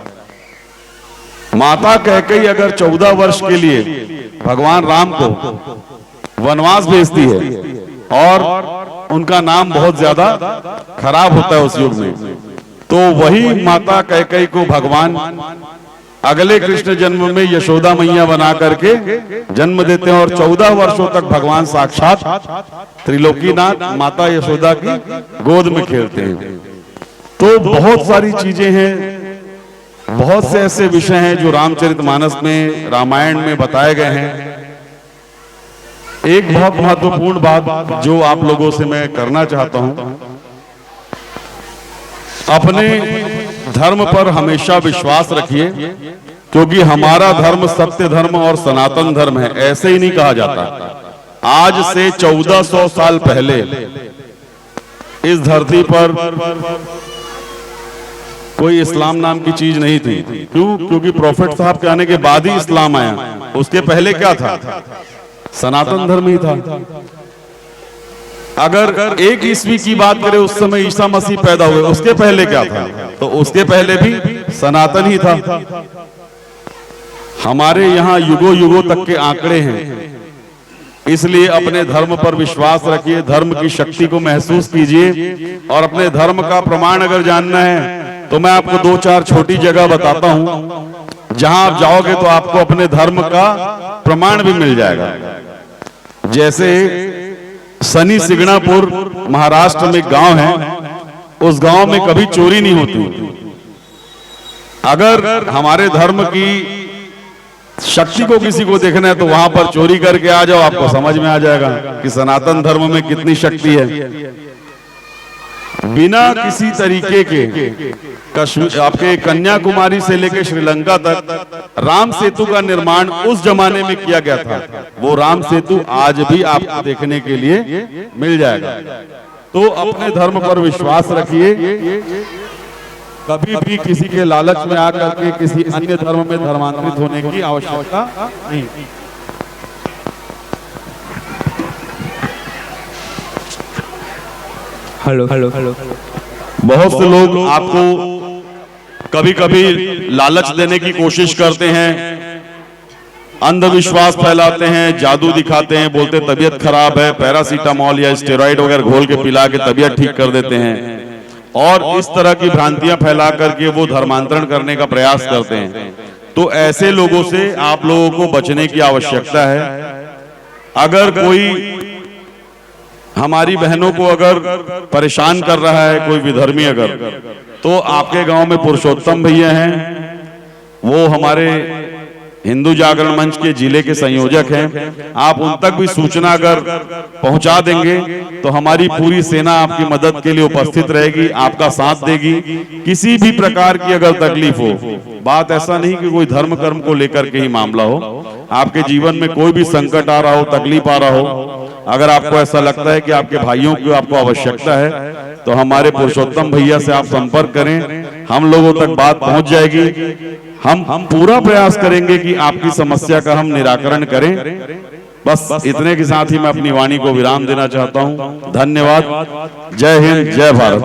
माता कैकेयी अगर 14 वर्ष के लिए भगवान राम को वनवास भेजती है और उनका नाम बहुत ज्यादा खराब होता है उस युग में, तो वही माता कैकेयी को भगवान अगले कृष्ण जन्म में यशोदा मैया बना करके जन्म देते हैं और 14 वर्षों तक भगवान साक्षात त्रिलोकीनाथ माता यशोदा की गोद में खेलते हैं। तो बहुत सारी चीजें हैं, बहुत से ऐसे विषय हैं जो रामचरितमानस में, रामायण में बताए गए हैं। एक बहुत महत्वपूर्ण बात जो आप लोगों से मैं करना चाहता हूं, अपने धर्म पर हमेशा विश्वास रखिए, क्योंकि हमारा धर्म सत्य धर्म और सनातन धर्म है, ऐसे ही नहीं कहा जाता। आज से 1400 साल पहले इस धरती पर कोई इस्लाम नाम की चीज नहीं थी। क्यों? क्योंकि प्रॉफिट साहब के आने के बाद ही इस्लाम आया। उसके पहले क्या था? सनातन धर्म ही था। अगर 1 ईस्वी की बात करें, उस समय ईसा मसीह पैदा हुए, उसके पहले क्या था? तो उसके पहले भी सनातन ही था। हमारे यहाँ युगों युगों तक के आंकड़े हैं, इसलिए अपने धर्म पर विश्वास रखिए, धर्म की शक्ति को महसूस कीजिए। और अपने धर्म का प्रमाण अगर जानना है तो मैं आपको 2-4 छोटी जगह बताता हूं, जहां आप जाओगे तो आपको अपने धर्म का प्रमाण भी मिल जाएगा। जैसे शनि सिगणापुर महाराष्ट्र में गांव है, उस गांव में कभी चोरी नहीं होती। अगर हमारे धर्म की शक्ति को किसी को देखना है तो वहां पर चोरी करके आ जाओ, आपको समझ में आ जाएगा कि सनातन धर्म में कितनी शक्ति है। बिना किसी तरीके के कश्मीर, आपके कन्याकुमारी से लेकर श्रीलंका तक राम सेतु का निर्माण उस जमाने में किया गया था। वो राम सेतु आज भी आपको देखने के लिए मिल जाएगा। तो अपने धर्म पर विश्वास रखिए, कभी भी किसी के लालच में आकर के किसी अन्य धर्म में धर्मांतरित होने की आवश्यकता नहीं। Hello hello hello. बहुत से लोग आपको कभी कभी लालच देने की कोशिश करते हैं, अंधविश्वास फैलाते हैं, जादू दिखाते हैं, बोलते तबीयत खराब है, पैरासीटामोल या स्टेरॉइड वगैरह घोल के पिला के तबीयत ठीक कर देते हैं, और इस तरह की भ्रांतियां फैला करके वो धर्मांतरण करने का प्रयास करते हैं। तो ऐसे लोगों से आप लोगों को बचने की आवश्यकता है। अगर कोई हमारी बहनों को अगर परेशान कर रहा है, कोई विधर्मी अगर, तो आपके गांव में पुरुषोत्तम भैया हैं, वो हमारे हिंदू जागरण मंच के जिले के संयोजक हैं। आप उन तक भी सूचना अगर पहुंचा देंगे तो हमारी पूरी सेना आपकी मदद के लिए उपस्थित रहेगी, आपका साथ देगी। किसी भी प्रकार की अगर तकलीफ हो, बात ऐसा नहीं कि कोई धर्म कर्म को लेकर के ही मामला हो, आपके जीवन में कोई भी संकट आ रहा हो, तकलीफ आ रहा हो, अगर आपको ऐसा लगता है कि आपके भाइयों की आपको आवश्यकता है, तो हमारे पुरुषोत्तम भैया से आप संपर्क करें, हम लोगों तक बात पहुंच जाएगी। हम पूरा प्रयास करेंगे कि आपकी समस्या का हम निराकरण करें। बस इतने के साथ ही मैं अपनी वाणी को विराम देना चाहता हूं। धन्यवाद। जय हिंद, जय भारत।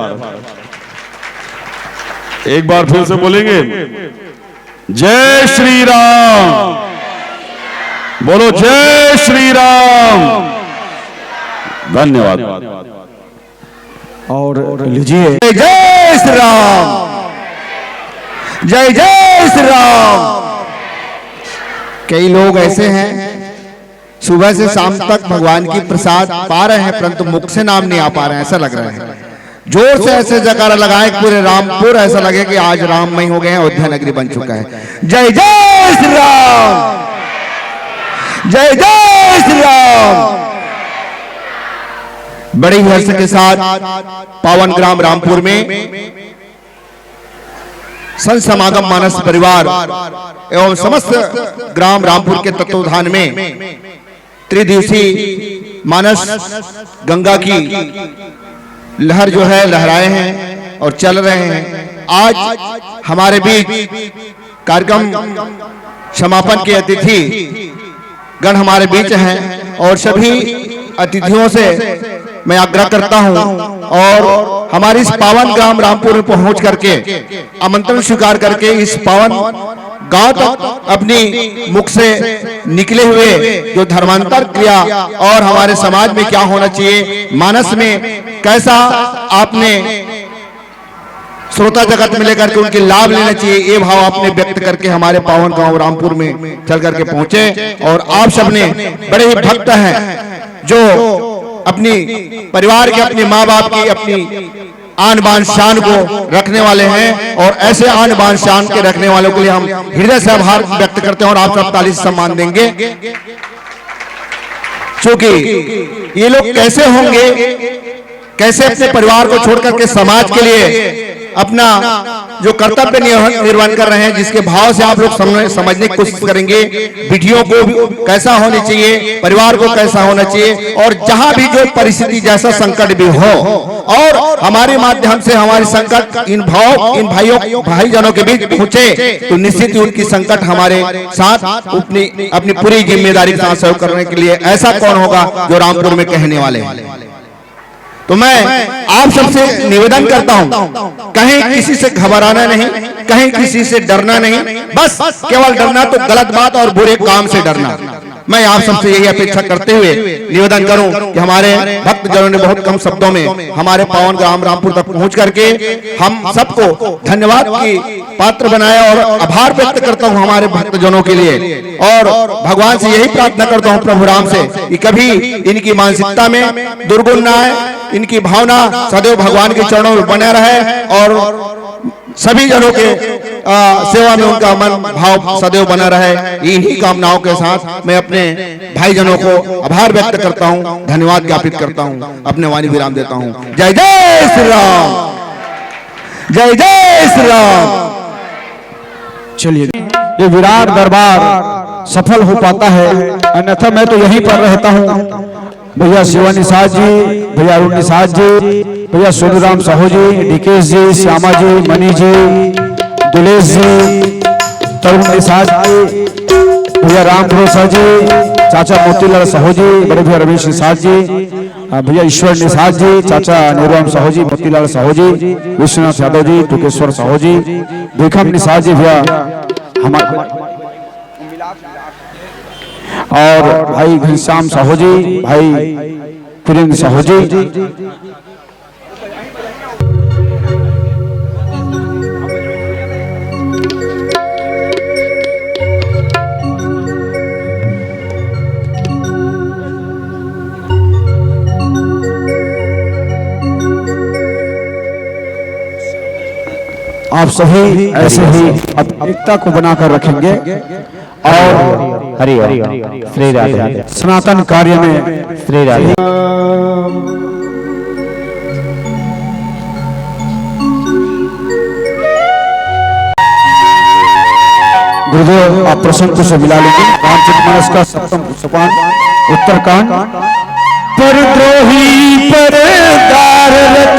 एक बार फिर से बोलेंगे, जय श्री राम। बोलो जय श्री राम। धन्यवाद। और लीजिए जय श्री राम, जय जय श्री राम। कई लोग ऐसे हैं सुबह से शाम तक भगवान की प्रसाद पा रहे हैं, परंतु मुख से नाम नहीं आ पा रहे हैं। ऐसा लग रहा है, जोर से ऐसे जयकारा लगाए पूरे रामपुर ऐसा लगे कि आज राममय हो गए हैं, अयोध्या नगरी बन चुका है। जय जय श्री राम, जय जय श्री राम। बड़ी हर्ष के साथ पावन ग्राम रामपुर में संत समागम मानस परिवार एवं समस्त ग्राम रामपुर के तत्वावधान में त्रिदिवसीय मानस गंगा की लहर जो है लहराए हैं और चल रहे हैं। आज हमारे बीच कार्यक्रम समापन के अतिथि गण हमारे बीच हैं और सभी अतिथियों से मैं आग्रह करता हूं और हमारी इस पावन ग्राम रामपुर में पहुंच करके आमंत्रण स्वीकार करके इस पावन गांव तक अपनी मुख से निकले हुए जो धर्मांतर क्रिया और हमारे समाज में क्या होना चाहिए, मानस में कैसा आपने श्रोता जगत में लेकर के उनके लाभ लेना चाहिए, ये भाव आपने व्यक्त करके हमारे पावन गांव रामपुर में चल करके पहुंचे। और आप सबने बड़े ही भक्त हैं जो अपनी परिवार के, अपने माँ बाप की, अपनी आन बान शान को रखने वाले हैं और ऐसे आन बान शान के रखने वालों के लिए हम हृदय से आभार व्यक्त करते हैं और आप सब ताली से सम्मान देंगे। क्योंकि ये लोग कैसे होंगे, कैसे अपने परिवार को छोड़ करके समाज के लिए अपना जो कर्तव्य निर्वहन कर रहे हैं, जिसके भाव से आप लोग समझने की कोशिश करेंगे। विधियों को भी कैसा होनी चाहिए, परिवार को कैसा होना चाहिए, और जहां भी जो परिस्थिति जैसा संकट भी हो और हमारे माध्यम से हमारे संकट इन भाईजनों के बीच पहुंचे तो निश्चित ही उनकी संकट हमारे साथ अपनी पूरी जिम्मेदारी के साथ सहयोग करने के लिए ऐसा कौन होगा जो रामपुर में कहने वाले हैं। तो मैं आप सबसे निवेदन करता हूं, कहीं किसी से घबराना नहीं, कहीं किसी से डरना नहीं, बस केवल डरना तो गलत बात और बुरे काम से डरना। मैं आप सबसे यही अपेक्षा करते हुए निवेदन करूं कि हमारे भक्तजनों ने बहुत कम शब्दों में हमारे पावन ग्राम रामपुर तक पहुंच करके हम सबको धन्यवाद की पात्र बनाया और आभार व्यक्त करता हूं हमारे भक्तजनों के लिए। और भगवान से यही प्रार्थना करता हूं प्रभु राम से कि कभी इनकी मानसिकता में दुर्गुण ना आए, इनकी भावना सदैव भगवान के चरणों में बने रहे और सभी जनों के सेवा में उनका मन भाव सदैव बना रहे। इन्हीं कामनाओं के साथ मैं अपने भाईजनों को आभार व्यक्त करता हूं, धन्यवाद ज्ञापित करता हूं, अपने वाणी विराम देता हूं। जय जय श्री राम, जय जय श्री राम। चलिए, ये विराट दरबार सफल हो पाता है, अन्यथा मैं तो यहीं पर रहता हूँ। भैया शिवा निषाद जी, भैया अरुण निषाद जी, भैया सोनूराम साहू जी, डीकेश जी, श्यामा जी, मनी जी, दुलेश जी, तरुण निषाद जी, भैया राम भरोसा जी, चाचा मोतीलाल साहू जी, बड़े भैया रमेश निषाद जी, भैया ईश्वर निषाद जी, चाचा नेहरूराम साहू जी, मोतीलाल साहू जी, विश्वनाथ यादव जी, टुकेश्वर साहू जी, भीखम निषाद जी, भैया हमारे और भाई घनश्याम साहू जी, भाई प्रियंक साहू जी, आप सभी ऐसे ही एकता को बनाकर रखेंगे और हरि हरि श्री राधे सनातन कार्य में श्री राधे। गुरुदेव आप प्रसन्न को से मिला लेंगे। रामचरितमानस का सप्तम सोपान उत्तरकांड। परद्रोही पर दाररत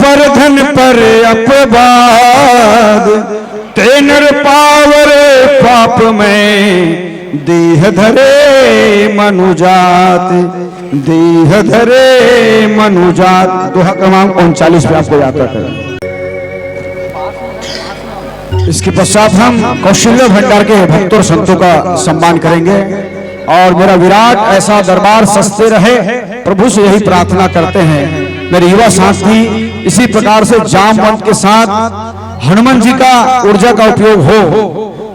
पर धन पर अपवाद, ते नर पावर पाप में देह धरे मनुजात, देह धरे मनुजात। दोहा क्रमांक 39 पे आपको याद रखना। इसके पश्चात हम कौशल्य भंडार के भक्तों और संतों का सम्मान करेंगे और मेरा विराट ऐसा दरबार सस्ते रहे, प्रभु से यही प्रार्थना करते हैं। मेरे युवा साथी इसी प्रकार से जामवंत के साथ हनुमान जी का ऊर्जा का उपयोग हो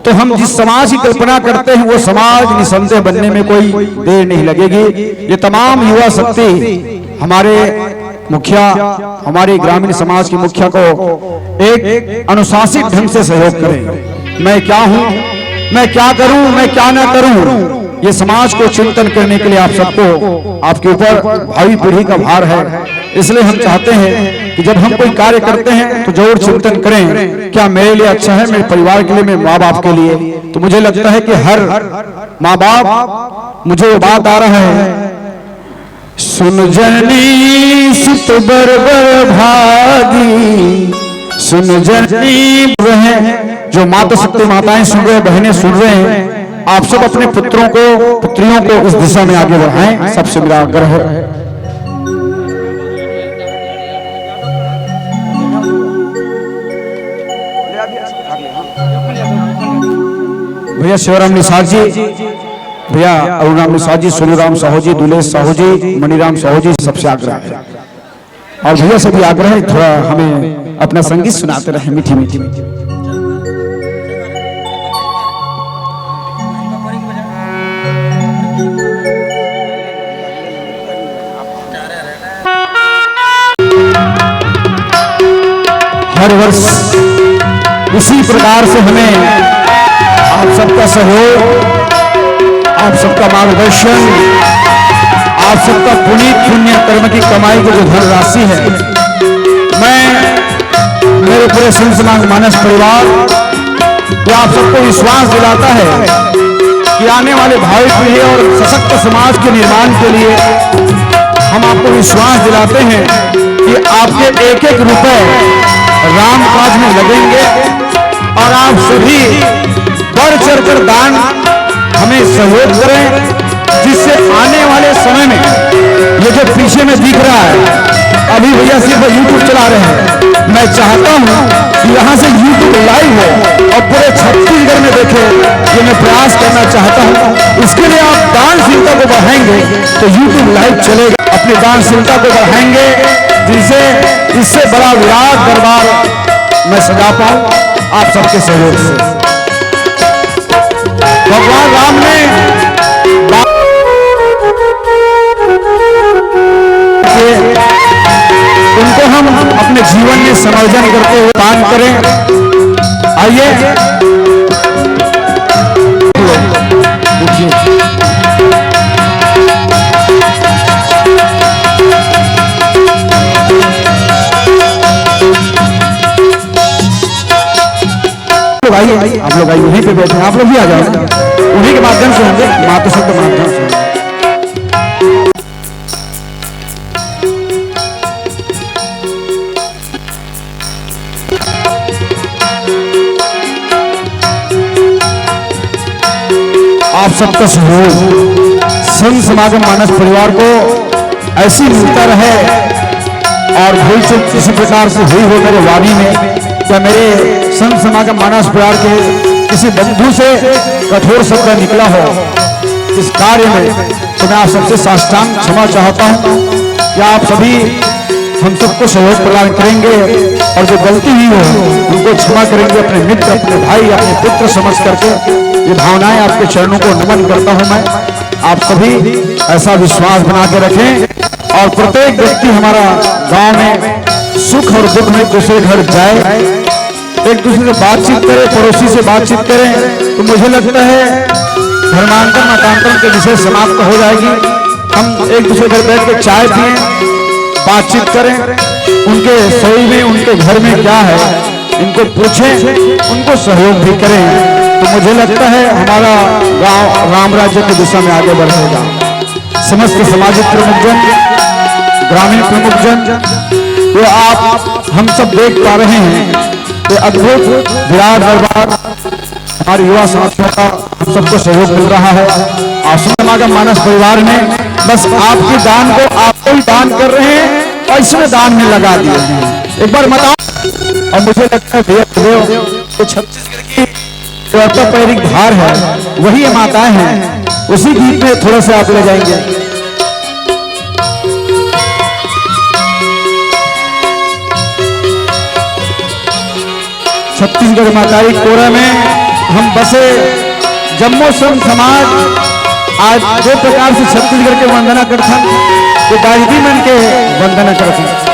तो हम जिस समाज की कल्पना करते हैं वो समाज निसंदेह बनने में कोई देर नहीं लगेगी। ये तमाम युवा शक्ति हमारे मुखिया, हमारे ग्रामीण समाज के मुखिया को एक अनुशासित ढंग से सहयोग करें। मैं क्या हूं, मैं क्या करूं, मैं क्या ना करूं, ये समाज को चिंतन करने के लिए आप सबको, आपके ऊपर भावी पीढ़ी का भार है। इसलिए हम चाहते हैं कि जब हम कोई कार्य करते हैं तो जरूर चिंतन करें, क्या मेरे लिए अच्छा है, मेरे परिवार के लिए, मेरे माँ बाप के लिए। तो मुझे लगता है कि हर माँ बाप, मुझे बात आ रहा है, सुन जननी सुत बरबर भागी, सुन जननी बहन। जो माता सत्य माताएं सुन रहे, बहनें सुन रहे हैं, आप सब अपने पुत्रों को, पुत्रियों को इस दिशा में आगे बढ़ाएं। सबसे मेरा आग्रह है। भैया शिवराम निषाद जी, भैया अरुणाम निषाद जी, सोनूराम साहू जी, दुलेश साहू जी, मणिराम साहू जी, सबसे आग्रह है। और भैया से भी आग्रह है, थोड़ा हमें अपना संगीत सुनाते रहे मीठी मीठी। हर वर्ष इसी प्रकार से हमें आप सबका सहयोग, आप सबका मार्गदर्शन, आप सबका पुण्य कर्म की कमाई की जो धनराशि है, मैं मेरे पूरे संत समाज मानस परिवार जो आप सबको विश्वास दिलाता है कि आने वाले भावी पीढ़ी और सशक्त समाज के निर्माण के लिए हम आपको विश्वास दिलाते हैं कि आपके एक एक रुपए राम काज में लगेंगे और आप सभी बढ़ चढ़कर दान हमें सहयोग करें, जिससे आने वाले समय में ये जो पीछे में दिख रहा है, अभी भैया सिर्फ यूट्यूब चला रहे हैं। मैं चाहता हूं कि यहाँ से यूट्यूब लाइव हो और पूरे छत्तीसगढ़ में देखे, ये मैं प्रयास करना चाहता हूँ। इसके लिए आप दानशीलता को बढ़ाएंगे तो यूट्यूब लाइव चलेगा। अपनी दानशीलता को बढ़ाएंगे जिससे इससे बड़ा विराट दरबार मैं सजा पाऊं आप सबके सहयोग से। भगवान राम ने उनको हम अपने जीवन में समर्पण करते हुए दान करें। आइए आइए, आप लोग आइए, वहीं पे बैठे, आप लोग भी आ जाओ, उन्हीं के माध्यम से होंगे, माता शब्द माध्यम से। आप सबका सहयोग संत समागम मानस परिवार को ऐसी मिलता रहे और भूल चूक किसी प्रकार से हुई हो मेरे वाणी में, क्या मेरे संत समागम मानस परिवार के किसी बंधु से कठोर शब्द निकला हो इस कार्य में, तो मैं आप सबसे साष्टांग क्षमा चाहता हूं कि आप सभी हम सबको सहयोग प्रदान करेंगे और जो गलती हुई हो उनको क्षमा करेंगे। अपने मित्र, अपने भाई, अपने पुत्र समझ करके ये भावनाएं आपके चरणों को नमन करता हूं मैं। आप सभी ऐसा विश्वास बना के रखें और प्रत्येक व्यक्ति हमारा गांव में सुख और दुख में दूसरे घर जाए, एक दूसरे से बातचीत करें, पड़ोसी से बातचीत करें, तो मुझे लगता है धर्मांतर मतांतर के विषय समाप्त हो जाएगी। हम एक दूसरे घर बैठ के चाय पिए, बातचीत करें, उनके सही में उनके घर में क्या है इनको पूछें, उनको सहयोग भी करें, तो मुझे लगता है हमारा गांव राम राज्य की दिशा में आगे बढ़ेगा। समस्त सामाजिक प्रमुखजन, ग्रामीण प्रमुखजन, वो आप हम सब देख पा रहे हैं, ये अद्भुत विराट दरबार हमारे युवा साथियों का हम सबको सहयोग मिल रहा है। और समागम मानस परिवार में बस आपके दान को आपको ही दान कर रहे हैं और इसमें दान में लगा दिए हैं। एक बार बताओ, और मुझे लगता है भैया तो छत्तीसगढ़ की चौथा पैरिक धार है, वही ये माताएं हैं, उसी गीत में थोड़ा सा आप ले जाएंगे। छत्तीसगढ़ मातारी कोरा में हम बसे जम्मो संघ समाज आज दो प्रकार से छत्तीसगढ़ के वंदना करता, तो दाजदी मन के वंदना करता।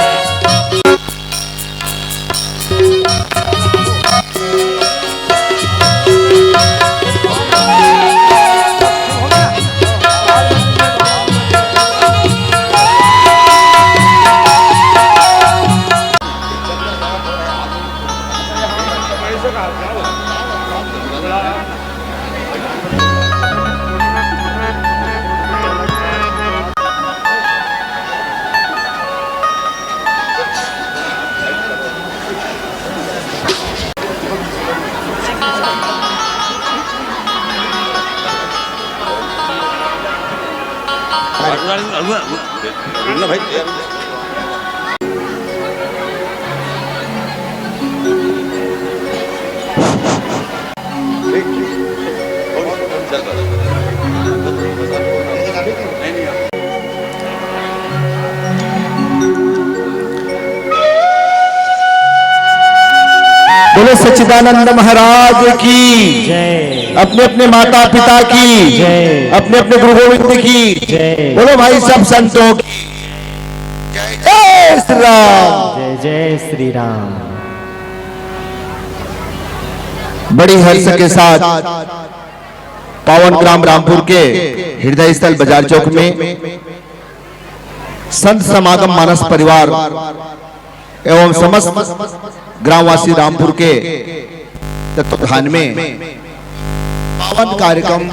बोले सच्चिदानंद महाराज की जय, अपने अपने माता पिता की जय, अपने अपने गुरु गोविंद की जय, बोलो भाई सब संतों की जय। जय श्री राम, जय जय श्री राम। बड़ी हर्ष के साथ पावन ग्राम रामपुर के हृदय स्थल बाजार चौक में संत समागम मानस परिवार एवं समस्त ग्रामवासी रामपुर के तत्वाधान में पावन कार्यक्रम,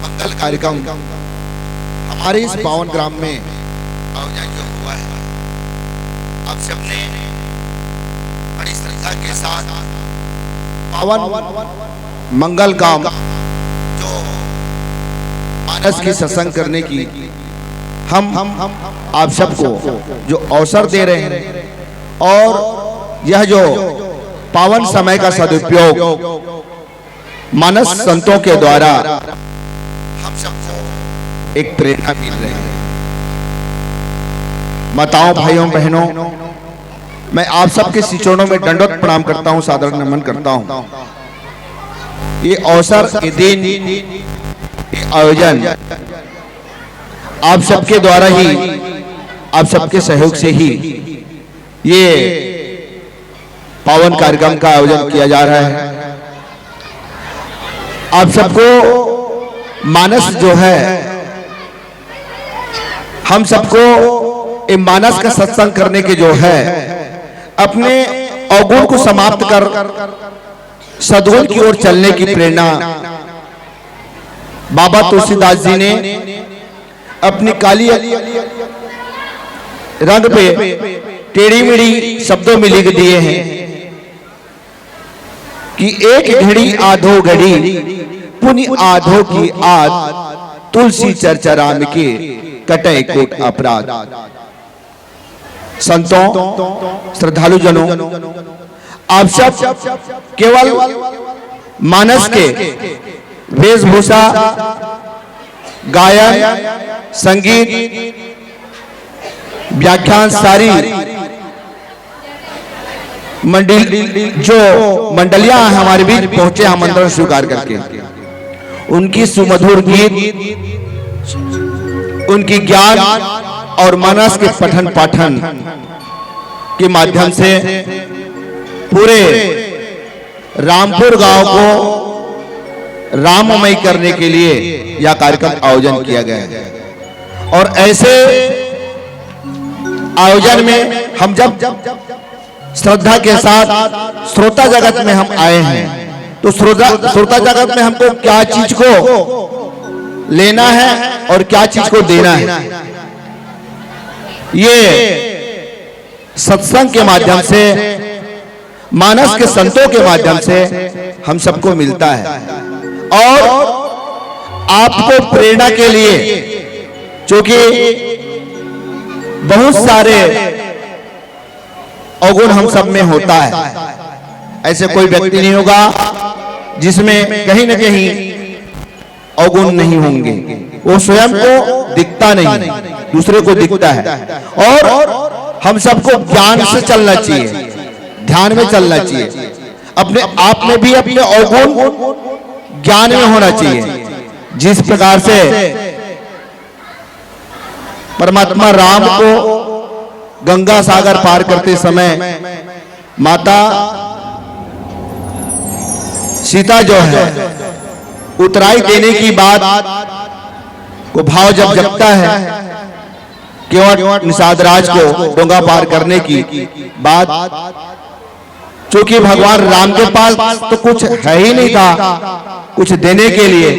मंगल कार्यक्रम हमारे इस पावन ग्राम में आयोजित हुआ है। आप सबने बड़ी श्रद्धा के साथ पावन मंगल काम जो मानस की सत्संग करने की हम आप सबको जो अवसर दे रहे हैं और यह जो पावन समय का सदुपयोग मानस संतों के द्वारा हम सबको एक प्रेरणा मिल रही है। माताओं, भाइयों, बहनों, मैं आप सबके चरणों में दंडवत प्रणाम करता हूं, सादर नमन करता हूं। ये अवसर, ये दिन, ये आयोजन आप सबके द्वारा ही, आप सबके सहयोग से ही ये पावन कार्यक्रम का आयोजन किया जा रहा है। आप सबको मानस जो है, हम सबको ये मानस का सत्संग करने के जो है, अपने अवगुण को समाप्त कर सद्गुण की ओर चलने की प्रेरणा बाबा तुलसीदास जी ने अपनी काली रंग पे टेढ़ी मेढ़ी शब्दों में लिख दिए हैं कि एक घड़ी आधो घड़ी पुण्य आधो की आद, तुलसी चर्चा राम के कटे कोट अपराध। संतों, श्रद्धालु जनों, आप सब केवल मानस के वेशभूषा, गायन, संगीत, व्याख्यान, सारी जो मंडलियां हमारे बीच पहुंचे आमंत्रण स्वीकार करके, उनकी सुमधुर गीत, उनकी ज्ञान और मानस के पठन पाठन के माध्यम से पूरे रामपुर गांव को राममय करने के लिए यह कार्यक्रम आयोजन किया गया है। और ऐसे आयोजन में हम जब श्रद्धा के साथ श्रोता जगत में हम आए हैं, तो श्रोता जगत में हमको क्या चीज को लेना है और क्या चीज को देना है, ये सत्संग के माध्यम से, मानस के संतों के माध्यम से हम सबको मिलता है। और आपको प्रेरणा के लिए, क्योंकि बहुत सारे अवगुण हम सब में होता है, ऐसे कोई व्यक्ति नहीं होगा जिसमें कहीं न कहीं अवगुण नहीं होंगे। वो स्वयं को दिखता नहीं, दूसरे को दिखता है। और हम सबको ज्ञान से चलना चाहिए, ध्यान में चलना चाहिए, अपने आप में भी अपने अवगुण ज्ञान में होना चाहिए। जिस प्रकार से परमात्मा राम को गंगा सागर पार करते समय माता सीता जो है उतराई देने की बात को भाव जब जगता है, केवट निषाद राज को डोंगा पार करने की बात, चूंकि भगवान राम के पास तो कुछ है ही नहीं था कुछ देने के लिए,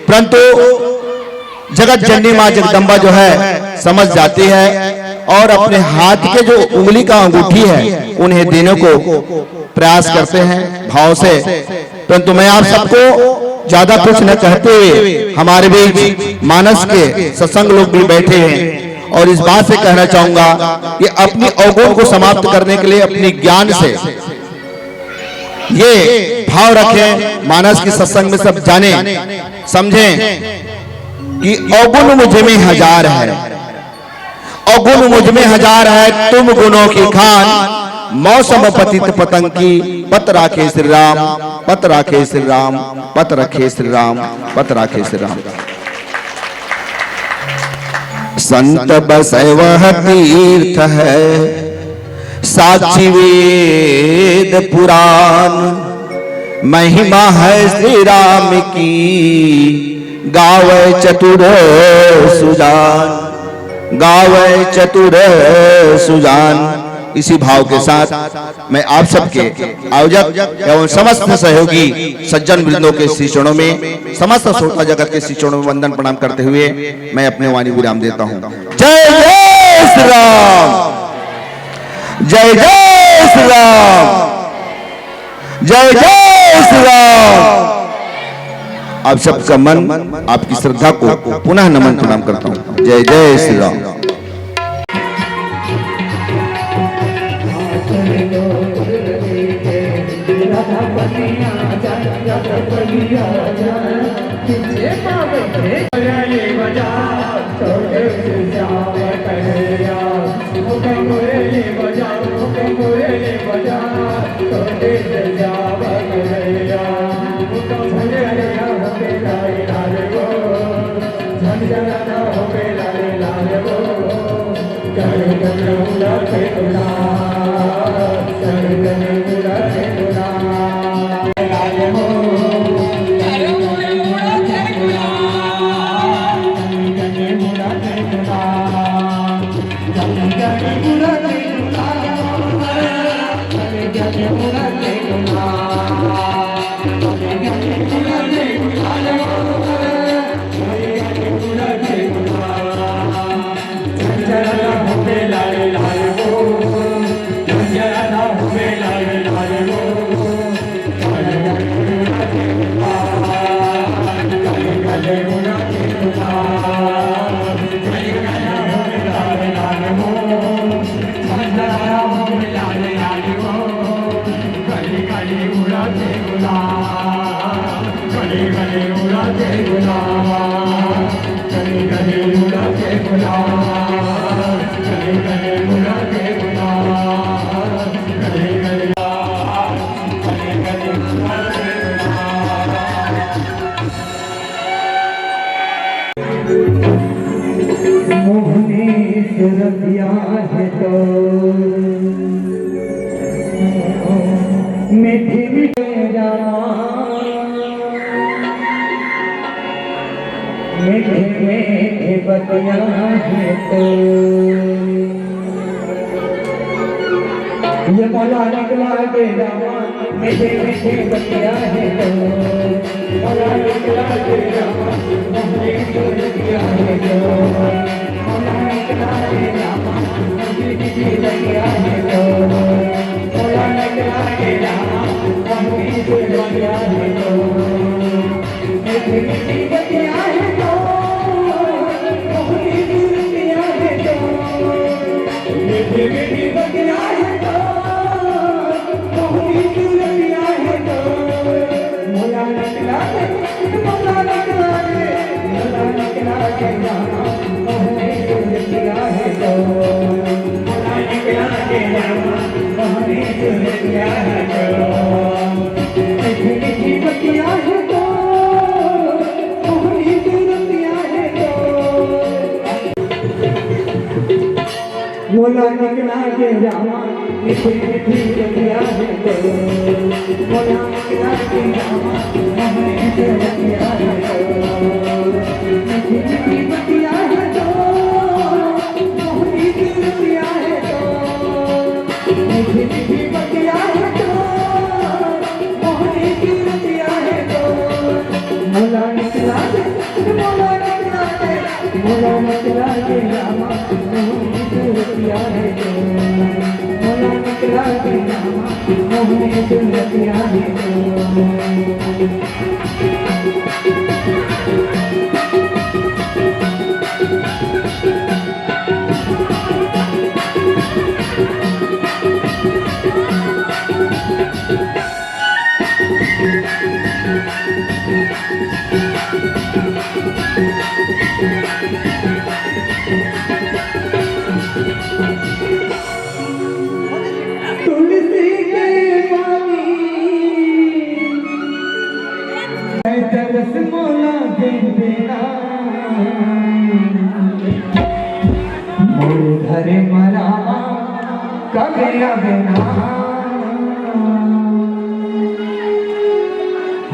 परंतु जगत जननी मां जगदम्बा जो है समझ जाती है और अपने हाथ के जो उंगली का अंगूठी है उन्हें देने को प्रयास करते हैं भाव से। परंतु मैं आप सबको ज्यादा कुछ न कहते हुए, हमारे बीच मानस के सत्संग लोग भी बैठे हैं, और इस बात से कहना चाहूंगा कि अपनी अवगुण को समाप्त करने के लिए अपनी ज्ञान से ये भाव रखें, मानस के सत्संग में सब जाने समझें कि अवगुण मुझ में हजार है, अवगुण मुझ में हजार है, तुम गुणों की खान, मौसम पतित पतंग की, पत राखे श्री राम, पत राखे श्री राम, पत रखे श्री राम, पत राखे श्री राम। संत बसै वह तीर्थ है, साक्षी वेद पुराण, महिमा है श्री राम की, गावे चतुर सुजान, गावे चतुर सुजान। इसी भाव के साथ मैं आप सबके आयोजक एवं समस्त सहयोगी सज्जन वृंदों के श्री चरणों में, समस्त श्रोता जगत के श्री चरणों में वंदन प्रणाम करते हुए मैं अपने वाणी विराम देता हूं। जय जय श्री राम, जय जय श्री राम, जय जय श्री राम। आप सबका मन, आपकी श्रद्धा को पुनः नमन प्रणाम करता हूँ। जय जय श्री राम।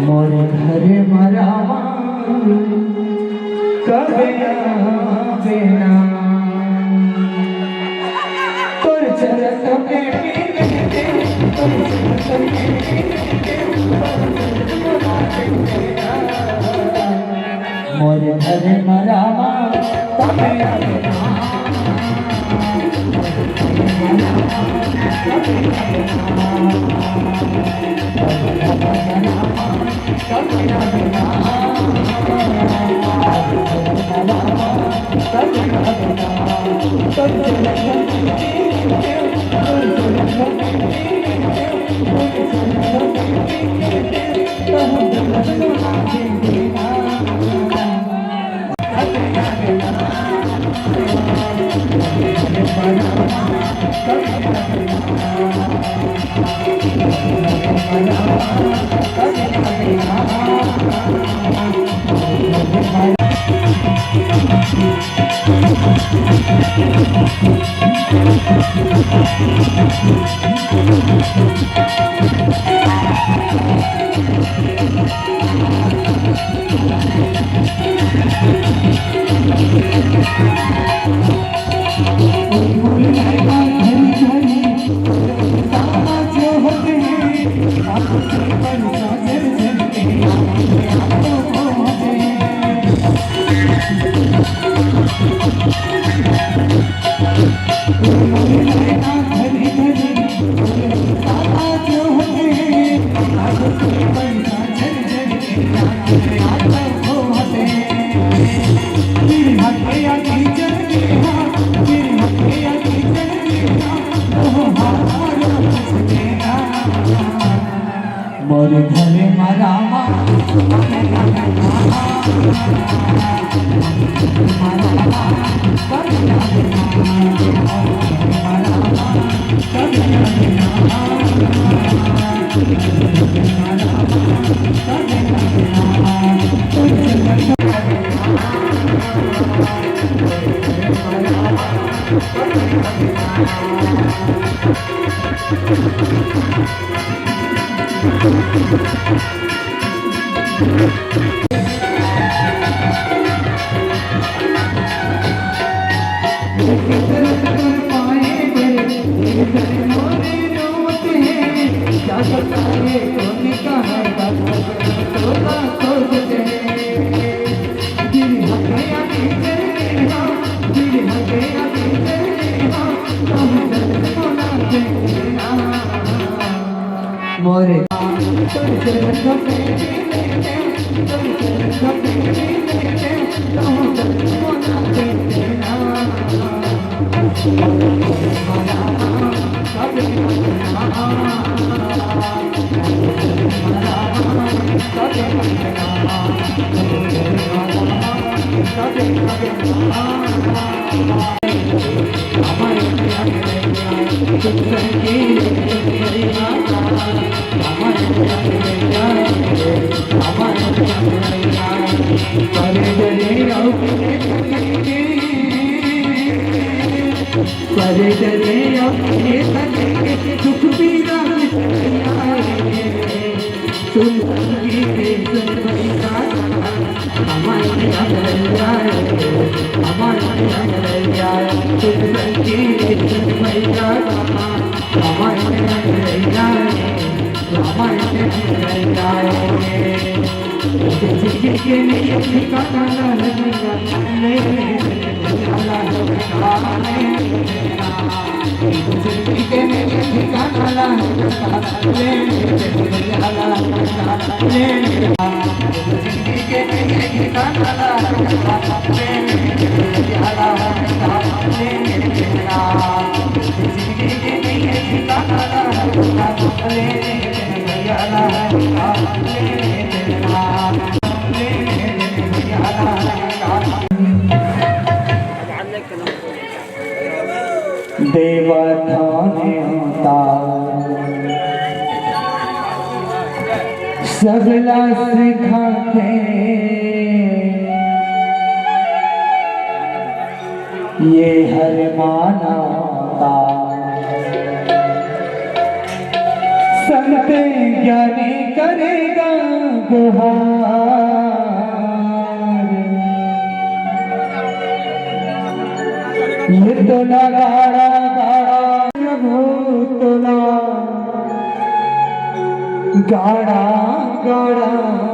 मोर मोरे घरे मरावा मोरे सगला सिखा के ये हर माना संत ज्ञानी करेगा गुहार। ये तो ना गाड़ा गाड़ा गाड़ा